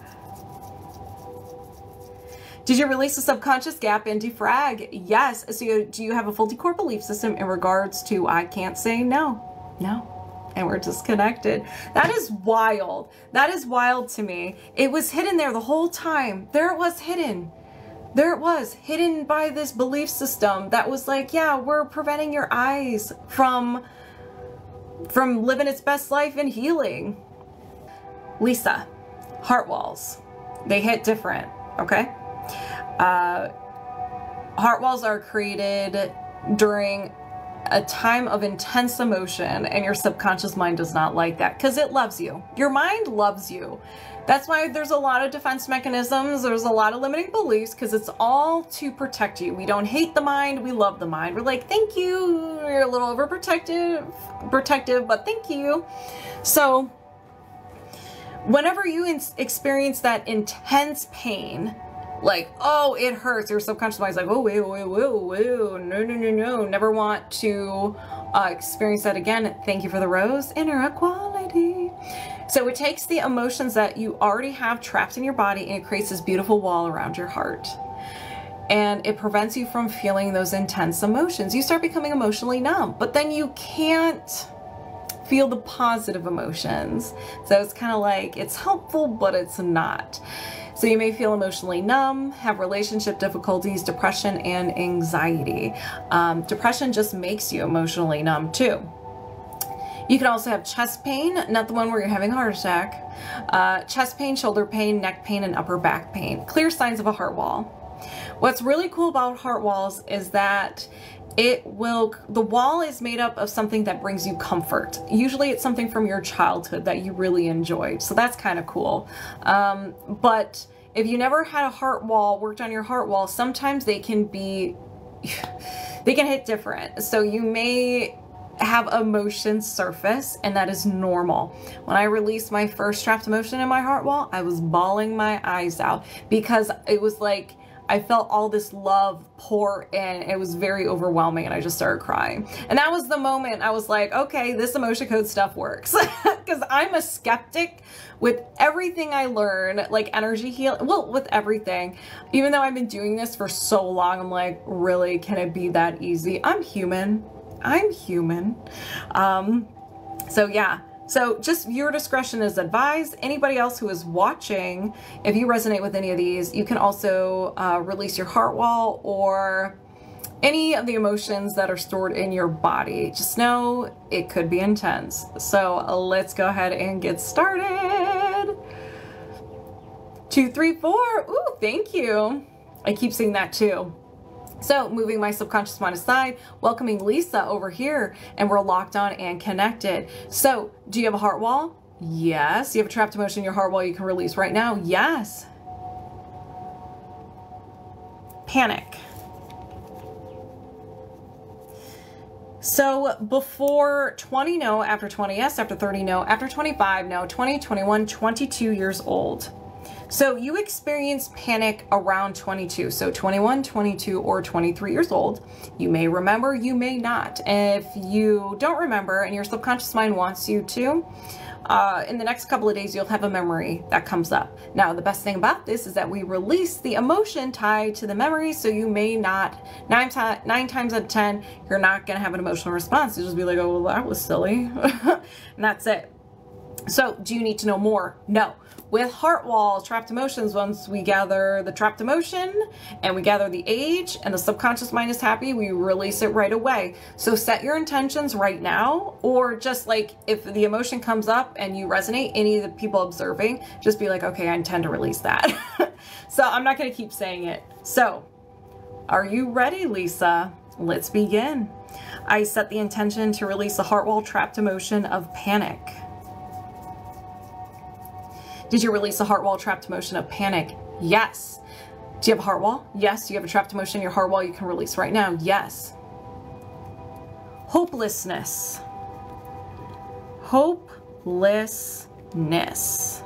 Did you release the subconscious gap and defrag? Yes. So do you have a faulty core belief system in regards to I can't say no? No. And we're disconnected. That is wild. That is wild to me. It was hidden there the whole time. There it was hidden. There it was, hidden by this belief system that was like, yeah, we're preventing your eyes from living its best life and healing. Lisa, heart walls, they hit different, okay? Heart walls are created during a time of intense emotion, and your subconscious mind does not like that because it loves you. Your mind loves you. That's why there's a lot of defense mechanisms. There's a lot of limiting beliefs because it's all to protect you. We don't hate the mind. We love the mind. We're like, thank you. You're a little protective, but thank you. So whenever you experience that intense pain, like, oh, it hurts, your subconscious mind's like, oh, wait, no, never want to experience that again. Thank you for the rose. Inner equality. So it takes the emotions that you already have trapped in your body and it creates this beautiful wall around your heart. And it prevents you from feeling those intense emotions. You start becoming emotionally numb, but then you can't feel the positive emotions. So it's kind of like, it's helpful, but it's not. So you may feel emotionally numb, have relationship difficulties, depression, and anxiety. Depression just makes you emotionally numb too. You can also have chest pain, not the one where you're having a heart attack. Chest pain, shoulder pain, neck pain, and upper back pain. Clear signs of a heart wall. What's really cool about heart walls is that the wall is made up of something that brings you comfort. Usually it's something from your childhood that you really enjoyed. So that's kind of cool. But if you never had a heart wall, worked on your heart wall, sometimes they can hit different. So you may have emotions surface, and that is normal. When I released my first trapped emotion in my heart wall, I was bawling my eyes out because it was like, I felt all this love pour in. It was very overwhelming and I just started crying. And that was the moment I was like, okay, this emotion code stuff works. Because I'm a skeptic with everything I learn, like energy healing, well, with everything. Even though I've been doing this for so long, I'm like, really, can it be that easy? I'm human. I'm human. So yeah. So just viewer discretion is advised. Anybody else who is watching, if you resonate with any of these, you can also release your heart wall or any of the emotions that are stored in your body. Just know it could be intense. So let's go ahead and get started. 2, 3, 4. Ooh, thank you. I keep seeing that too. So moving my subconscious mind aside, welcoming Lisa over here, and we're locked on and connected. So do you have a heart wall? Yes. You have a trapped emotion in your heart wall you can release right now? Yes. Panic. So before 20 no, after 20 yes, after 30 no, after 25 no, 20, 21, 22 years old. So you experience panic around 22, so 21, 22, or 23 years old. You may remember, you may not. If you don't remember and your subconscious mind wants you to, in the next couple of days, you'll have a memory that comes up. Now, the best thing about this is that we release the emotion tied to the memory, so you may not, 9 times out of 10, you're not going to have an emotional response. You'll just be like, oh, well, that was silly. And that's it. So do you need to know more? No. With heart wall, trapped emotions, once we gather the trapped emotion and we gather the age and the subconscious mind is happy, we release it right away. So set your intentions right now, or just like if the emotion comes up and you resonate, any of the people observing, just be like, okay, I intend to release that. So I'm not going to keep saying it. So are you ready, Lisa? Let's begin. I set the intention to release the heart wall trapped emotion of panic. Did you release a heart wall trapped emotion of panic? Yes. Do you have a heart wall? Yes. Do you have a trapped emotion in your heart wall you can release right now? Yes. Hopelessness. Hopelessness.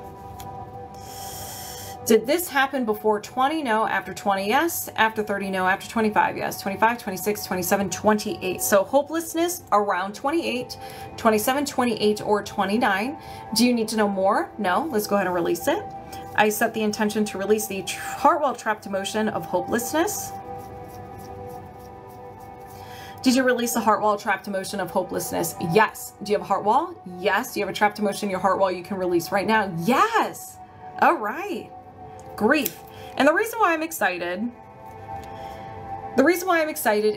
Did this happen before 20 no, after 20 yes, after 30 no, after 25 yes, 25, 26, 27, 28. So hopelessness around 28, 27, 28, or 29. Do you need to know more? No. Let's go ahead and release it. I set the intention to release the heart wall trapped emotion of hopelessness. Did you release the heart wall trapped emotion of hopelessness? Yes. Do you have a heart wall? Yes. Do you have a trapped emotion in your heart wall you can release right now? Yes. All right. Grief. And the reason why I'm excited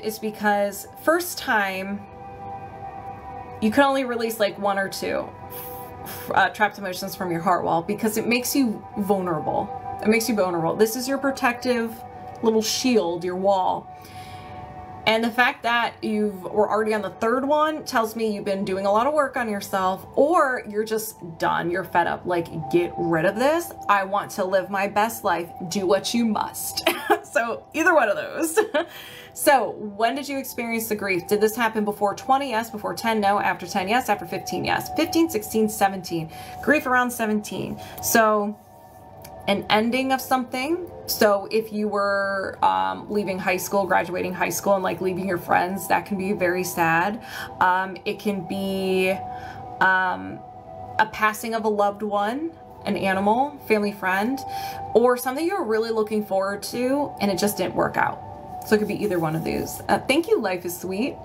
is because first time you can only release like 1 or 2 trapped emotions from your heart wall because it makes you vulnerable. It makes you vulnerable. This is your protective little shield, your wall. And the fact that we're already on the third one tells me you've been doing a lot of work on yourself, or you're just done. You're fed up. Like, get rid of this. I want to live my best life. Do what you must. So either one of those. So when did you experience the grief? Did this happen before 20? Yes. Before 10? No. After 10? Yes. After 15? Yes. 15, 16, 17. Grief around 17. So an ending of something. So if you were leaving high school, graduating high school, and like leaving your friends, that can be very sad. It can be a passing of a loved one, an animal, family friend, or something you were really looking forward to and it just didn't work out. So it could be either one of these. Thank you, Life is Sweet.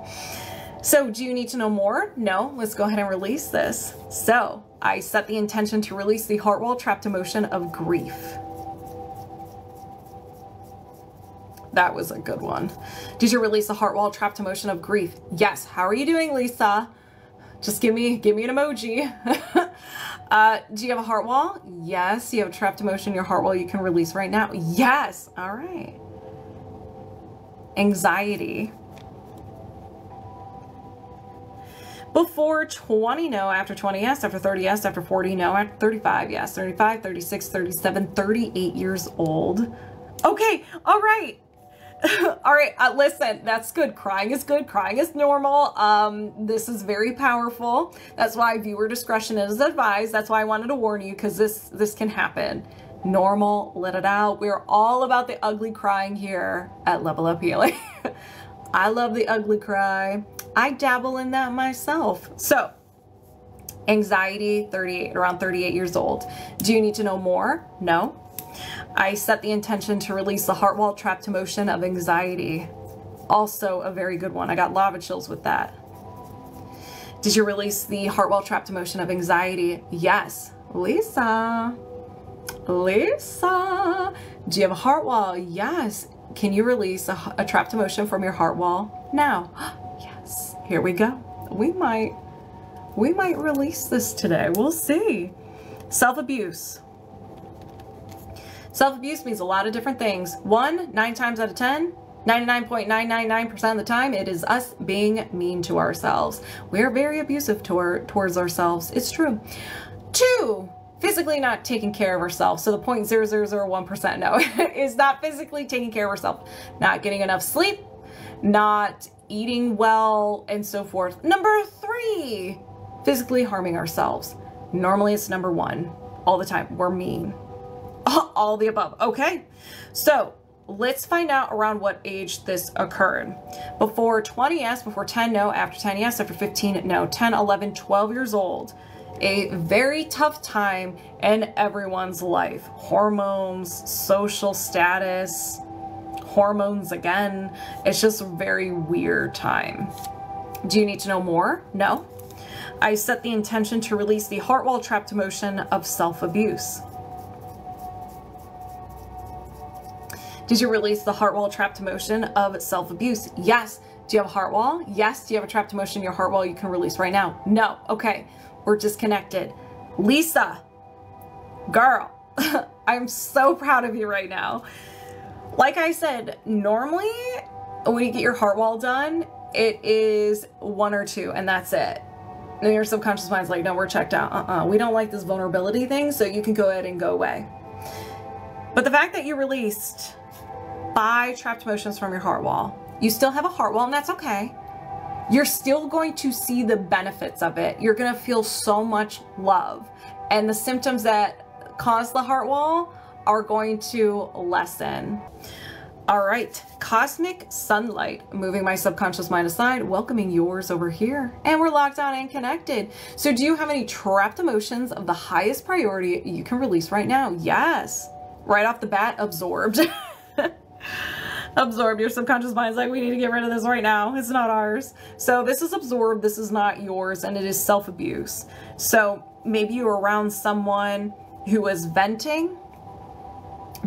So do you need to know more? No, let's go ahead and release this. So I set the intention to release the heart wall trapped emotion of grief. That was a good one. Did you release the heart wall trapped emotion of grief? Yes. How are you doing, Lisa? Just give me an emoji. Do you have a heart wall? Yes. You have a trapped emotion in your heart wall you can release right now? Yes. All right. Anxiety. Before 20, no. After 20, yes. After 30, yes. After 40, no. After 35, yes. 35, 36, 37, 38 years old. Okay. All right. All right. Listen, that's good. Crying is good. Crying is normal. This is very powerful. That's why viewer discretion is advised. That's why I wanted to warn you, because this can happen. Normal. Let it out. We're all about the ugly crying here at Level Up Healing. I love the ugly cry. I dabble in that myself. So, anxiety, around 38 years old. Do you need to know more? No. I set the intention to release the heart wall trapped emotion of anxiety. Also a very good one. I got lava chills with that. Did you release the heart wall trapped emotion of anxiety? Yes. Lisa. Lisa. Do you have a heart wall? Yes. Can you release a trapped emotion from your heart wall now? Yes. Here we go. We might release this today. We'll see. Self-abuse. Self-abuse means a lot of different things. 9 times out of 10, 99.999% of the time, it is us being mean to ourselves. We're very abusive towards ourselves. It's true. 2, physically not taking care of ourselves. So the 0.0001%, no, is not physically taking care of ourselves. Not getting enough sleep, not eating well, and so forth. Number 3, physically harming ourselves. Normally it's number 1 all the time. We're mean. All the above. Okay. So let's find out around what age this occurred. Before 20, yes. Before 10, no. After 10, yes. After 15, no. 10, 11, 12 years old. A very tough time in everyone's life. Hormones, social status, hormones again. It's just a very weird time. Do you need to know more? No. I set the intention to release the heart wall trapped emotion of self-abuse. Did you release the heart wall trapped emotion of self-abuse? Yes. Do you have a heart wall? Yes. Do you have a trapped emotion in your heart wall you can release right now? No. Okay. We're disconnected. Lisa, girl, I'm so proud of you right now. Like I said, normally when you get your heart wall done, it is 1 or 2 and that's it. And your subconscious mind's like, no, we're checked out. We don't like this vulnerability thing, so you can go ahead and go away. But the fact that you released 5 trapped emotions from your heart wall, you still have a heart wall, and that's okay. You're still going to see the benefits of it. You're going to feel so much love. And the symptoms that cause the heart wall are going to lessen. All right, cosmic sunlight, moving my subconscious mind aside, welcoming yours over here. And we're locked on and connected. So do you have any trapped emotions of the highest priority you can release right now? Yes. Right off the bat, absorbed. Absorbed. Your subconscious mind's like, we need to get rid of this right now. It's not ours. So this is absorbed. This is not yours. And it is self-abuse. So maybe you were around someone who was venting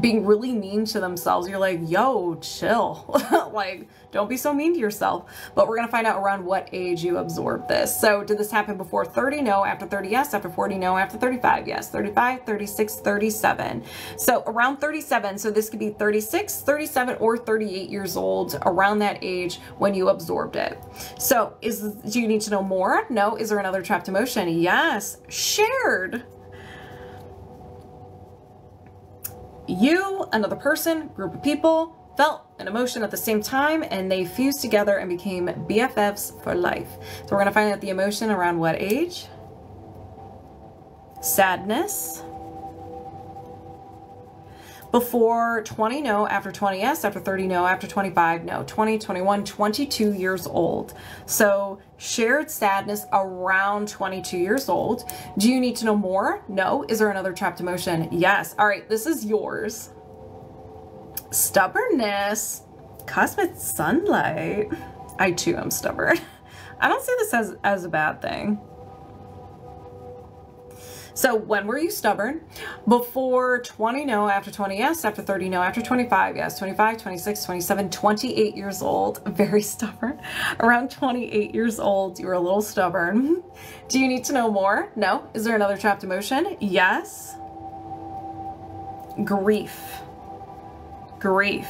being really mean to themselves. You're like, yo, chill. Like, don't be so mean to yourself. But we're going to find out around what age you absorb this. So did this happen before 30? No. After 30? Yes. After 40? No. After 35? Yes. 35, 36, 37. So around 37. So this could be 36, 37, or 38 years old, around that age when you absorbed it. So do you need to know more? No. Is there another trapped emotion? Yes. Shared. You, another person, group of people, felt an emotion at the same time, and they fused together and became BFFs for life. So we're going to find out the emotion around what age? Sadness. Before 20, no. After 20, yes. After 30, no. After 25, no. 20, 21, 22 years old. So shared sadness around 22 years old. Do you need to know more? No. Is there another trapped emotion? Yes. All right, this is yours. Stubbornness. Cosmic sunlight. I too am stubborn. I don't see this as a bad thing. So when were you stubborn? Before 20, no. After 20, yes. After 30, no. After 25, yes. 25, 26, 27, 28 years old. Very stubborn. Around 28 years old, you were a little stubborn. Do you need to know more? No. Is there another trapped emotion? Yes. Grief. Grief.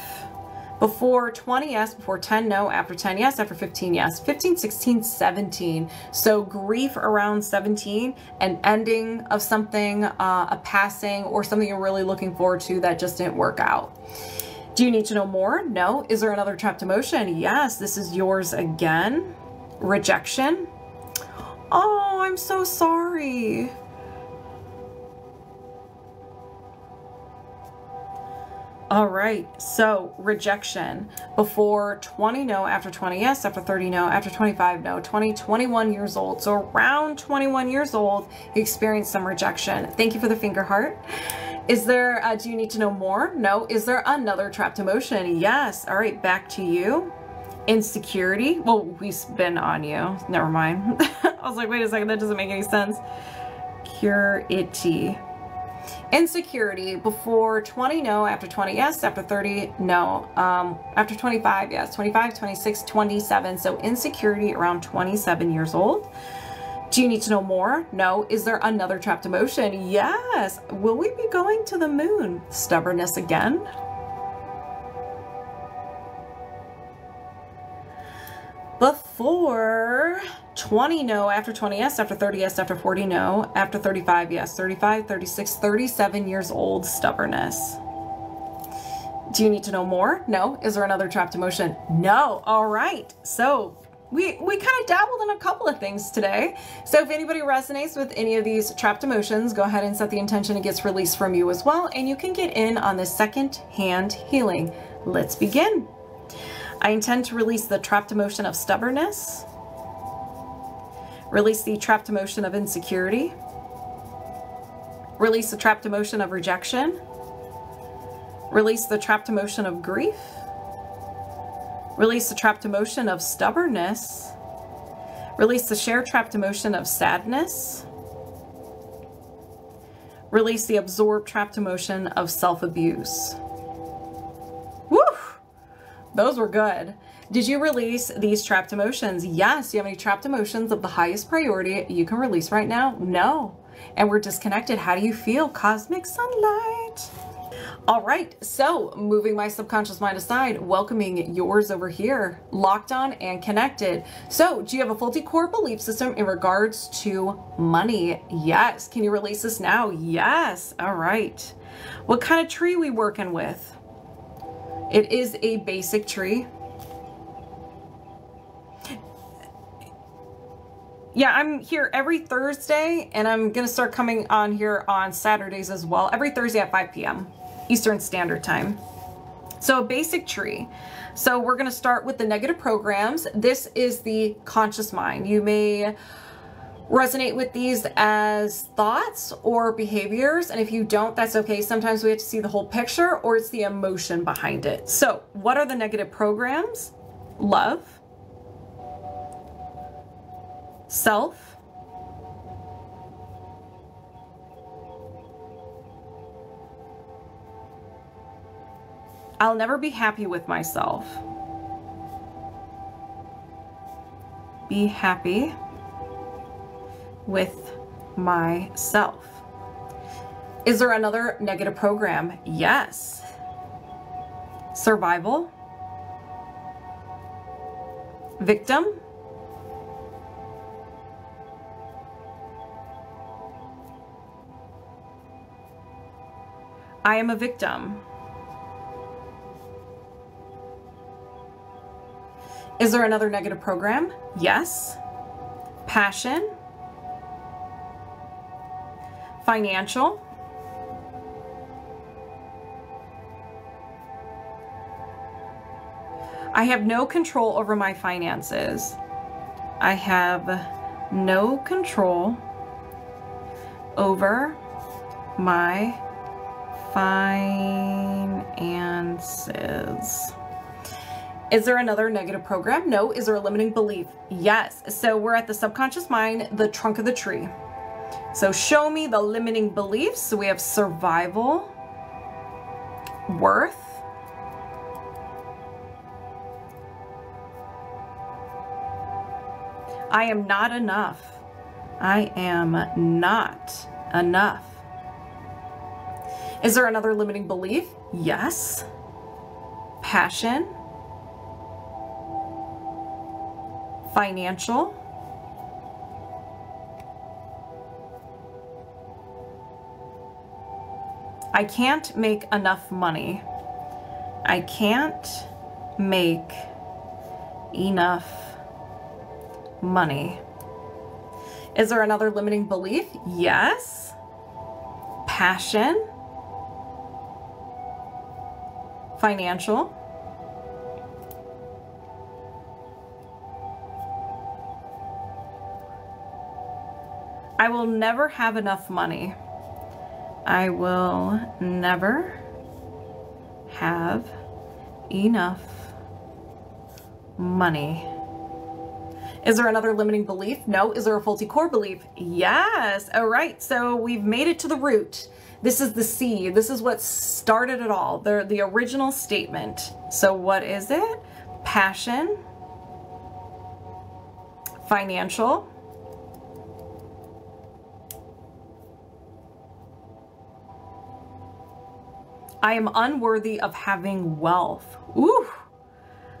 Before 20, yes. Before 10, no. After 10, yes. After 15, yes. 15, 16, 17. So grief around 17, an ending of something, a passing, or something you're really looking forward to that just didn't work out. Do you need to know more? No. Is there another trapped emotion? Yes. This is yours again. Rejection. Oh, I'm so sorry. All right, so rejection. Before 20, no. After 20, yes. After 30, no. After 25, no. 20, 21 years old. So around 21 years old, you experienced some rejection. Thank you for the finger heart. Is there, do you need to know more? No. Is there another trapped emotion? Yes. All right, back to you. Insecurity. Well, we spin on you. Never mind. I was like, wait a second, that doesn't make any sense. Purity. Insecurity. Before 20, no. After 20, yes. After 30, no. After 25, yes. 25, 26, 27. So insecurity around 27 years old. Do you need to know more? No. Is there another trapped emotion? Yes. Will we be going to the moon? Stubbornness again. Before 20, no. After 20, yes. After 30, yes. After 40, no. After 35, yes. 35, 36, 37 years old. Stubbornness. Do you need to know more? No. Is there another trapped emotion? No. All right. So we kind of dabbled in a couple of things today. So if anybody resonates with any of these trapped emotions, go ahead and set the intention it gets released from you as well. And you can get in on the second-hand healing. Let's begin. I intend to release the trapped emotion of stubbornness, release the trapped emotion of insecurity, release the trapped emotion of rejection, release the trapped emotion of grief, release the trapped emotion of stubbornness, release the shared trapped emotion of sadness, release the absorbed trapped emotion of self-abuse. Woo! Those were good. Did you release these trapped emotions? Yes. Do you have any trapped emotions of the highest priority you can release right now? No. And we're disconnected. How do you feel? Cosmic sunlight. All right. So moving my subconscious mind aside, welcoming yours over here, locked on and connected. So do you have a faulty core belief system in regards to money? Yes. Can you release this now? Yes. All right. What kind of tree are we working with? It is a basic tree. Yeah, I'm here every Thursday, and I'm going to start coming on here on Saturdays as well. Every Thursday at 5 p.m. Eastern Standard Time. So a basic tree. So we're going to start with the negative programs. This is the conscious mind. You may resonate with these as thoughts or behaviors, and if you don't, that's okay. Sometimes we have to see the whole picture, or it's the emotion behind it. So what are the negative programs? Love, self, I'll never be happy with myself. Be happy with myself. Is there another negative program? Yes. Survival. Victim. I am a victim. Is there another negative program? Yes. Passion. Financial. I have no control over my finances. I have no control over my finances. Is there another negative program? No. Is there a limiting belief? Yes. So we're at the subconscious mind, the trunk of the tree. So show me the limiting beliefs. So we have survival, worth, I am not enough. I am not enough. Is there another limiting belief? Yes. Passion. Financial. I can't make enough money. I can't make enough money. Is there another limiting belief? Yes. Passion. Financial. I will never have enough money. I will never have enough money. Is there another limiting belief? No. Is there a faulty core belief? Yes. All right. So we've made it to the root. This is the seed. This is what started it all. The original statement. So what is it? Passion. Financial. I am unworthy of having wealth. Ooh.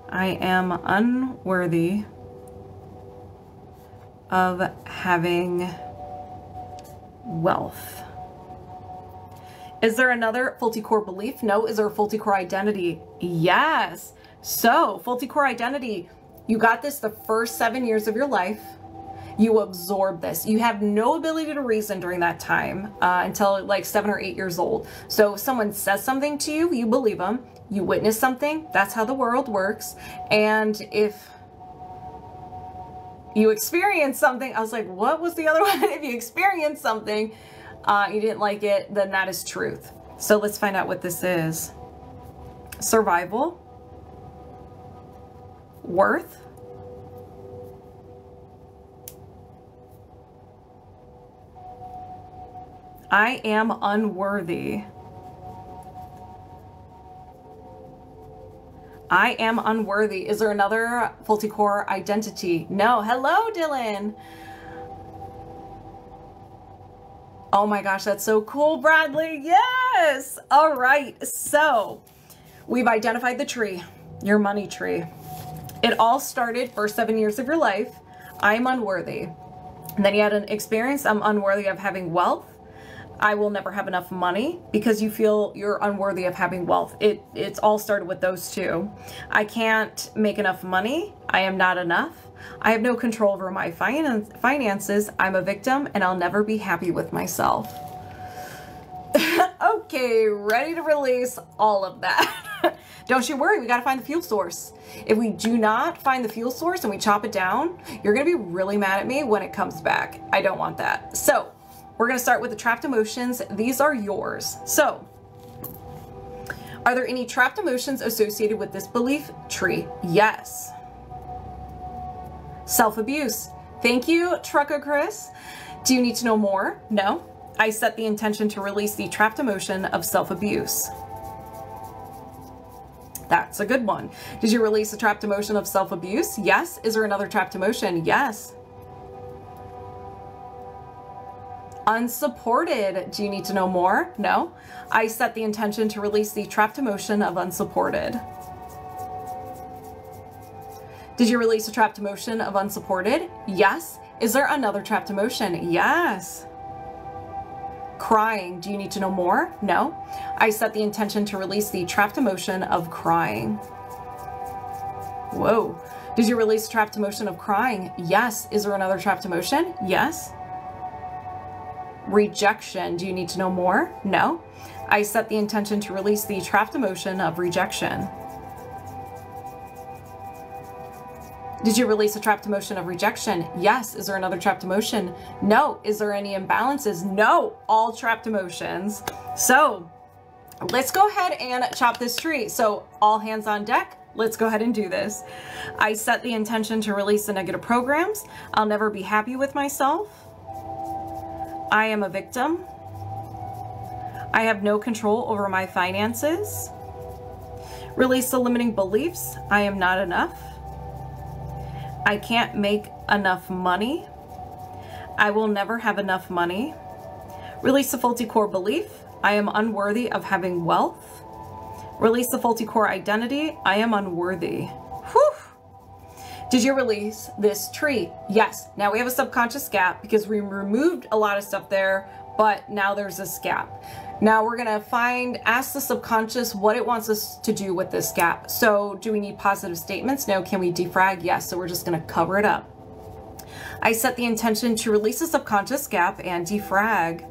I am unworthy of having wealth. Is there another faulty core belief? No. Is there a faulty core identity? Yes. So faulty core identity, you got this the first 7 years of your life. You absorb this. You have no ability to reason during that time until like 7 or 8 years old. So if someone says something to you, you believe them. You witness something. That's how the world works. And if you experience something, I was like, what was the other one? If you experience something, you didn't like it, then that is truth. So let's find out what this is. Survival. Worth. I am unworthy. I am unworthy. Is there another faulty core identity? No. Hello, Dylan. Oh my gosh, that's so cool, Bradley. Yes. All right. So we've identified the tree, your money tree. It all started first 7 years of your life. I'm unworthy. And then you had an experience. I'm unworthy of having wealth. I will never have enough money because you feel you're unworthy of having wealth. It's all started with those two. I can't make enough money. I am not enough. I have no control over my finances. I'm a victim and I'll never be happy with myself. Okay, ready to release all of that. Don't you worry, we got to find the fuel source. If we do not find the fuel source and we chop it down, you're going to be really mad at me when it comes back. I don't want that. So we're going to start with the trapped emotions. These are yours. So, are there any trapped emotions associated with this belief tree? Yes. Self-abuse. Thank you, Trucker Chris. Do you need to know more? No. I set the intention to release the trapped emotion of self-abuse. That's a good one. Did you release a trapped emotion of self-abuse? Yes. Is there another trapped emotion? Yes. Unsupported. Do you need to know more? No. I set the intention to release the trapped emotion of unsupported. Did you release a trapped emotion of unsupported? Yes. Is there another trapped emotion? Yes. Crying. Do you need to know more? No. I set the intention to release the trapped emotion of crying. Whoa. Did you release a trapped emotion of crying? Yes. Is there another trapped emotion? Yes. Rejection. Do you need to know more? No. I set the intention to release the trapped emotion of rejection. Did you release a trapped emotion of rejection? Yes. Is there another trapped emotion? No. Is there any imbalances? No. All trapped emotions. So let's go ahead and chop this tree. So all hands on deck. Let's go ahead and do this. I set the intention to release the negative programs. I'll never be happy with myself. I am a victim. I have no control over my finances. Release the limiting beliefs. I am not enough. I can't make enough money. I will never have enough money. Release the faulty core belief. I am unworthy of having wealth. Release the faulty core identity. I am unworthy. Whew. Did you release this tree? Yes. Now we have a subconscious gap because we removed a lot of stuff there, but now there's this gap. Now we're going to ask the subconscious what it wants us to do with this gap. So do we need positive statements? No. Can we defrag? Yes. So we're just going to cover it up. I set the intention to release the subconscious gap and defrag.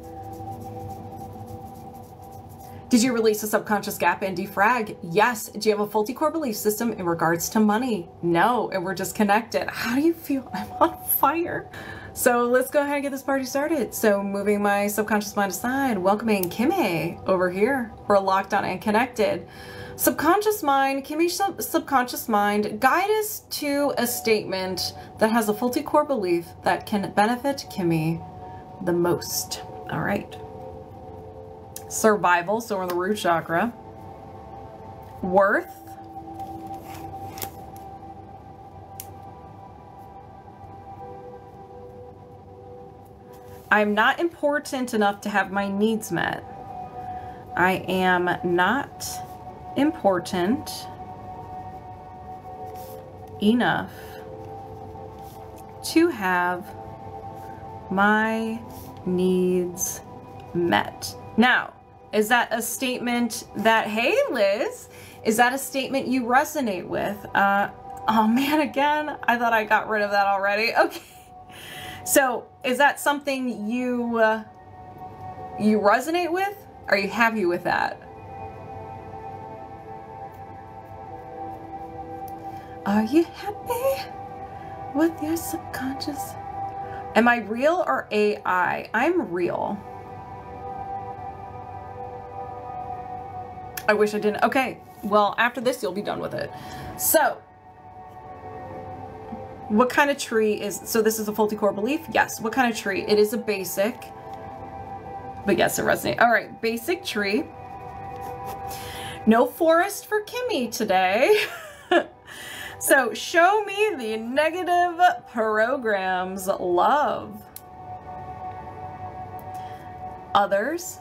Did you release the subconscious gap and defrag? Yes. Do you have a faulty core belief system in regards to money? No. And we're just connected. How do you feel? I'm on fire. So let's go ahead and get this party started. So moving my subconscious mind aside, welcoming Kimmy over here. We're locked on and connected. Subconscious mind, Kimmy's subconscious mind, guide us to a statement that has a faulty core belief that can benefit Kimmy the most. All right. Survival, so we're in the root chakra. Worth. I'm not important enough to have my needs met. I am not important enough to have my needs met. Now, is that a statement that, hey Liz, is that a statement you resonate with? Oh man, again, I thought I got rid of that already. Okay. So is that something you resonate with? Are you happy with that? Are you happy with your subconscious? Am I real or AI? I'm real. I wish I didn't. Okay, well, after this, you'll be done with it. So, what kind of tree is, so this is a faulty core belief? Yes. What kind of tree? It is a basic, but yes, it resonates. All right, basic tree. No forest for Kimmy today. So show me the negative programs. Love. Others.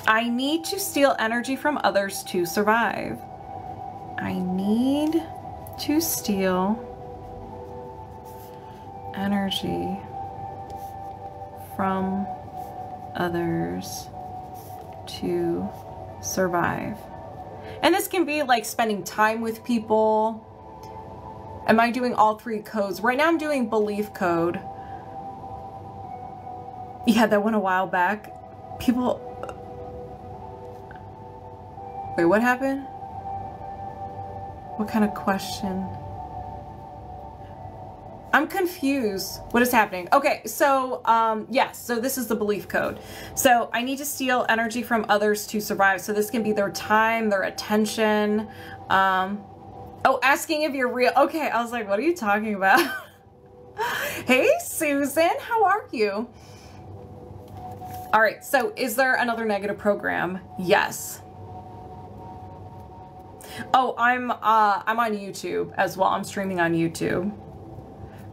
I need to steal energy from others to survive. I need to steal energy from others to survive. And this can be like spending time with people. Am I doing all three codes? Right now I'm doing belief code. Yeah, that went a while back. People... Wait, what happened? What kind of question? I'm confused. What is happening? Okay, so, yes, so this is the belief code. So I need to steal energy from others to survive. So this can be their time, their attention. Oh, asking if you're real. Okay, I was like, what are you talking about? Hey, Susan, how are you? All right, so is there another negative program? Yes. Oh, I'm on YouTube as well. I'm streaming on YouTube.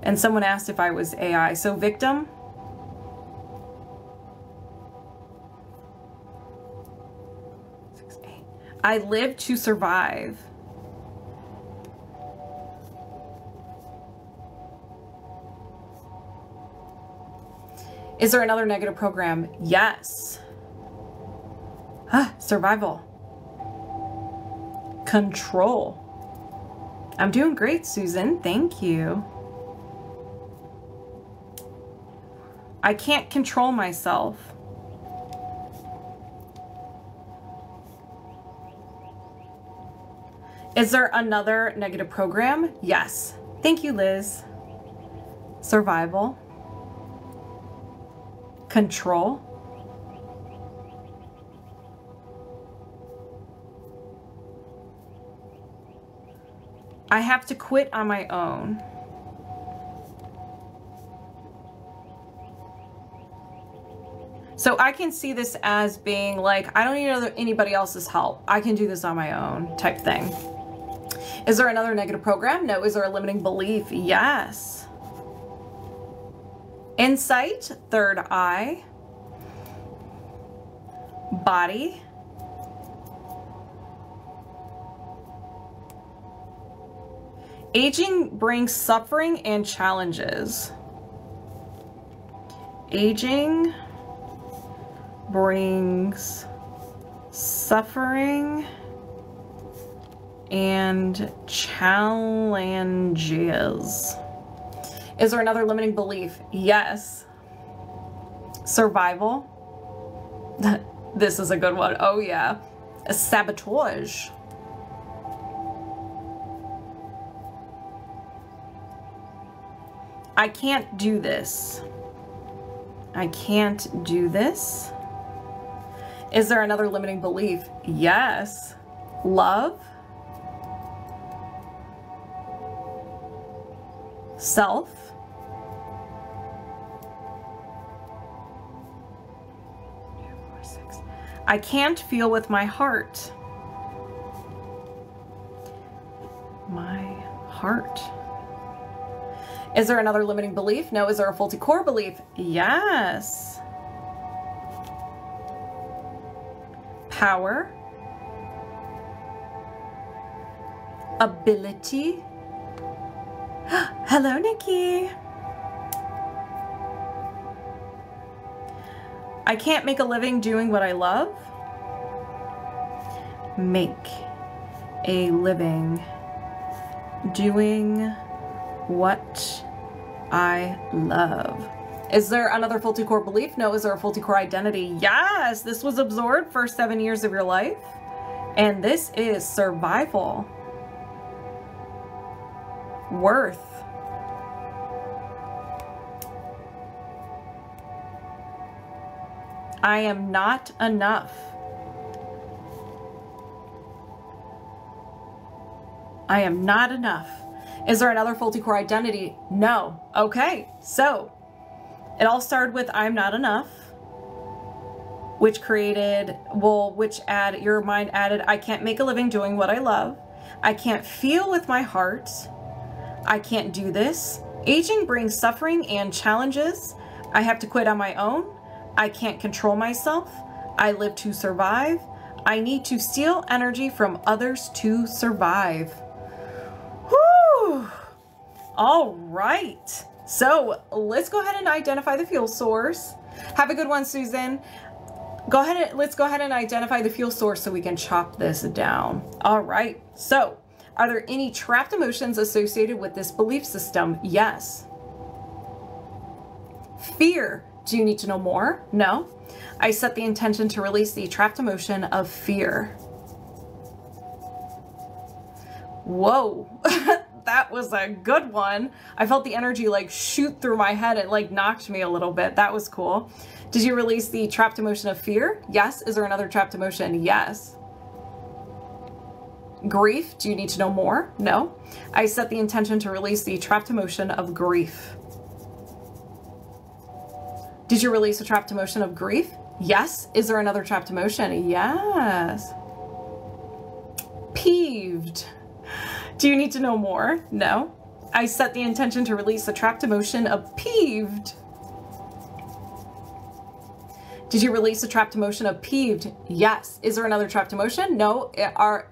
And someone asked if I was AI. So victim. I live to survive. Is there another negative program? Yes. Survival. Control. I'm doing great, Susan. Thank you. I can't control myself. Is there another negative program? Yes. Thank you, Liz. Survival. Control. I have to quit on my own. So I can see this as being like, I don't need anybody else's help. I can do this on my own type thing. Is there another negative program? No. Is there a limiting belief? Yes. Insight, third eye, body, aging brings suffering and challenges. Aging brings suffering and challenges. Is there another limiting belief? Yes. Survival. This is a good one. Oh yeah. A sabotage. I can't do this. I can't do this. Is there another limiting belief? Yes. Love. Self. I can't feel with my heart. My heart. Is there another limiting belief? No. Is there a faulty core belief? Yes. Power. Ability. Hello, Nikki. I can't make a living doing what I love. Make a living doing what I love. Is there another faulty core belief? No. Is there a faulty core identity? Yes. This was absorbed for 7 years of your life. And this is survival. Worth. I am not enough. I am not enough. Is there another faulty core identity? No. Okay, so it all started with I'm not enough, which created, your mind added, I can't make a living doing what I love. I can't feel with my heart. I can't do this. Aging brings suffering and challenges. I have to quit on my own. I can't control myself. I live to survive. I need to steal energy from others to survive. Whew. All right. So let's go ahead and identify the fuel source. Have a good one, Susan. Let's go ahead and identify the fuel source so we can chop this down. All right. So are there any trapped emotions associated with this belief system? Yes. Fear. Do you need to know more? No. I set the intention to release the trapped emotion of fear. Whoa. That was a good one. I felt the energy like shoot through my head. It like knocked me a little bit. That was cool. Did you release the trapped emotion of fear? Yes. Is there another trapped emotion? Yes. Grief. Do you need to know more? No. I set the intention to release the trapped emotion of grief. Did you release a trapped emotion of grief? Yes. Is there another trapped emotion? Yes. Peeved. Do you need to know more? No. I set the intention to release the trapped emotion of peeved. Did you release the trapped emotion of peeved? Yes. Is there another trapped emotion? No. Are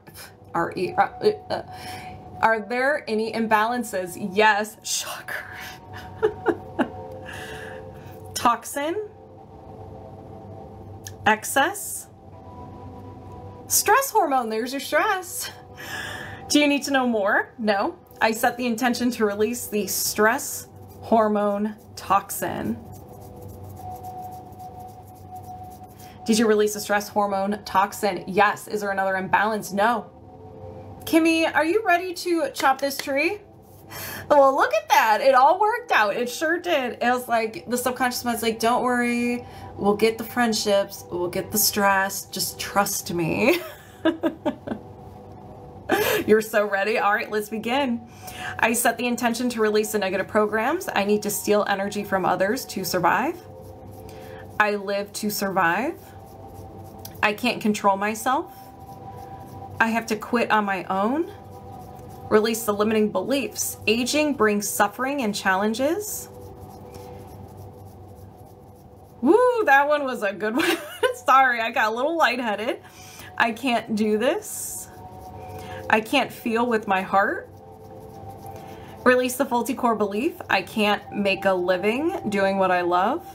there any imbalances? Yes. Shocker. Toxin. Excess. Stress hormone. There's your stress. Do you need to know more? No. I set the intention to release the stress hormone toxin. Did you release the stress hormone toxin? Yes. Is there another imbalance? No. Kimmy, are you ready to chop this tree? Well, look at that. It all worked out. It sure did. It was like the subconscious mind's like, don't worry. We'll get the friendships. We'll get the stress. Just trust me. You're so ready. All right, let's begin. I set the intention to release the negative programs. I need to steal energy from others to survive. I live to survive. I can't control myself. I have to quit on my own. Release the limiting beliefs. Aging brings suffering and challenges. Woo, that one was a good one. Sorry, I got a little lightheaded. I can't do this. I can't feel with my heart. Release the faulty core belief. I can't make a living doing what I love.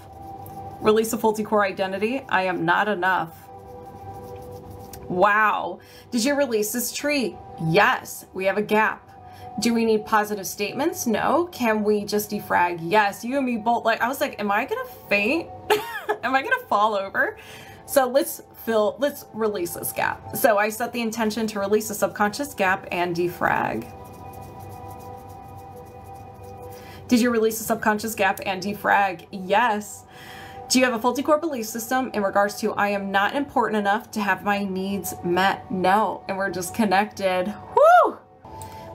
Release the faulty core identity. I am not enough. Wow. Did you release this tree? Yes. We have a gap. Do we need positive statements? No. Can we just defrag? Yes. You and me both. Like, I was like, am I going to faint? Am I going to fall over? So let's release this gap. So I set the intention to release the subconscious gap and defrag. Did you release the subconscious gap and defrag? Yes. Do you have a faulty core belief system in regards to I am not important enough to have my needs met? No. And we're just connected. Woo!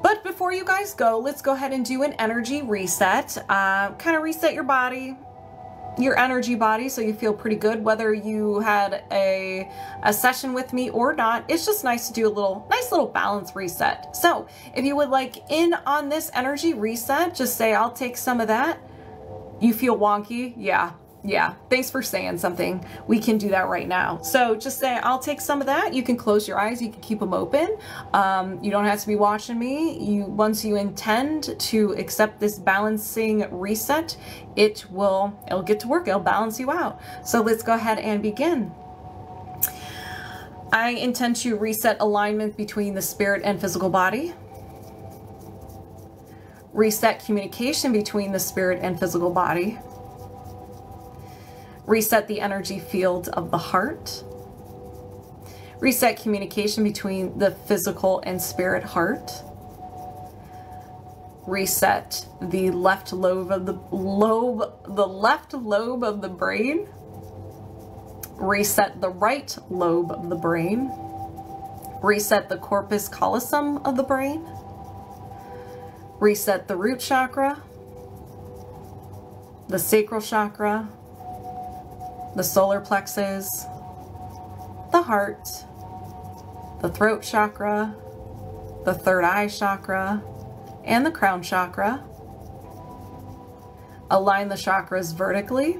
But before you guys go, let's go ahead and do an energy reset. Kind of reset your body, your energy body, so you feel pretty good, whether you had a session with me or not. It's just nice to do a nice little balance reset. So if you would like in on this energy reset, just say, I'll take some of that. You feel wonky? Yeah, thanks for saying something. We can do that right now. So just say, I'll take some of that. You can close your eyes. You can keep them open. You don't have to be watching me. Once you intend to accept this balancing reset, it'll get to work. It'll balance you out. So let's go ahead and begin. I intend to reset alignment between the spirit and physical body. Reset communication between the spirit and physical body. Reset the energy field of the heart. Reset communication between the physical and spirit heart. Reset the left lobe of the brain. Reset the right lobe of the brain. Reset the corpus callosum of the brain. Reset the root chakra, the sacral chakra, the solar plexus, the heart, the throat chakra, the third eye chakra, and the crown chakra. Align the chakras vertically.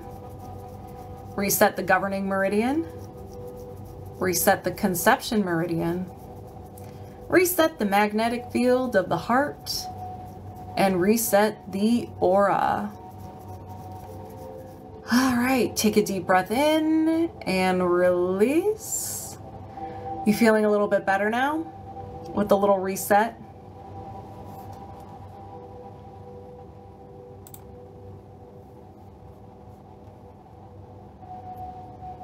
Reset the governing meridian. Reset the conception meridian. Reset the magnetic field of the heart. And reset the aura. All right, take a deep breath in and release. You feeling a little bit better now with the little reset?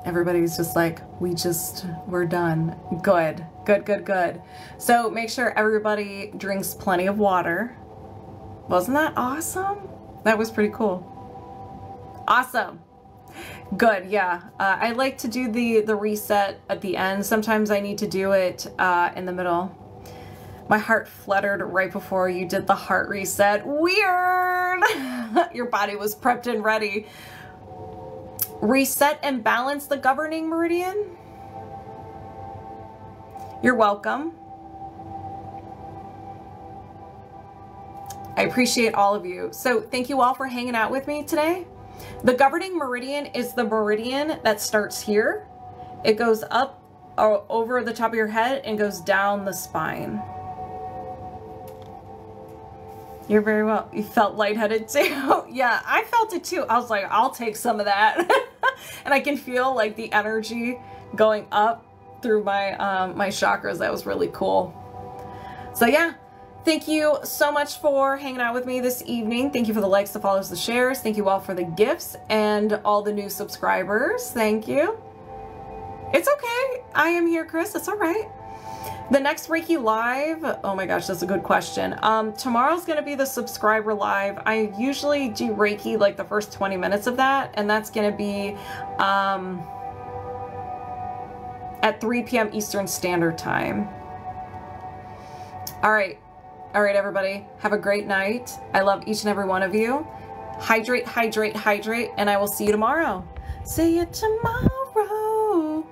Everybody's just like, we're done. Good, good, good, good. So make sure everybody drinks plenty of water. Wasn't that awesome? That was pretty cool. Awesome. Good, yeah. I like to do the reset at the end. Sometimes I need to do it in the middle. My heart fluttered right before you did the heart reset. Weird! Your body was prepped and ready. Reset and balance the governing meridian. You're welcome. I appreciate all of you. So thank you all for hanging out with me today. The governing meridian is the meridian that starts here. It goes up over the top of your head and goes down the spine. You're very well. You felt lightheaded too. Yeah, I felt it too. I was like, I'll take some of that. And I can feel like the energy going up through my my chakras. That was really cool. So yeah, thank you so much for hanging out with me this evening. Thank you for the likes, the follows, the shares. Thank you all for the gifts and all the new subscribers. Thank you. It's okay. I am here, Chris. It's all right. The next Reiki Live, oh my gosh, that's a good question. Tomorrow's going to be the subscriber live. I usually do Reiki like the first 20 minutes of that, and that's going to be at 3 p.m. Eastern Standard Time. All right, everybody. Have a great night. I love each and every one of you. Hydrate, hydrate, hydrate, and I will see you tomorrow. See you tomorrow.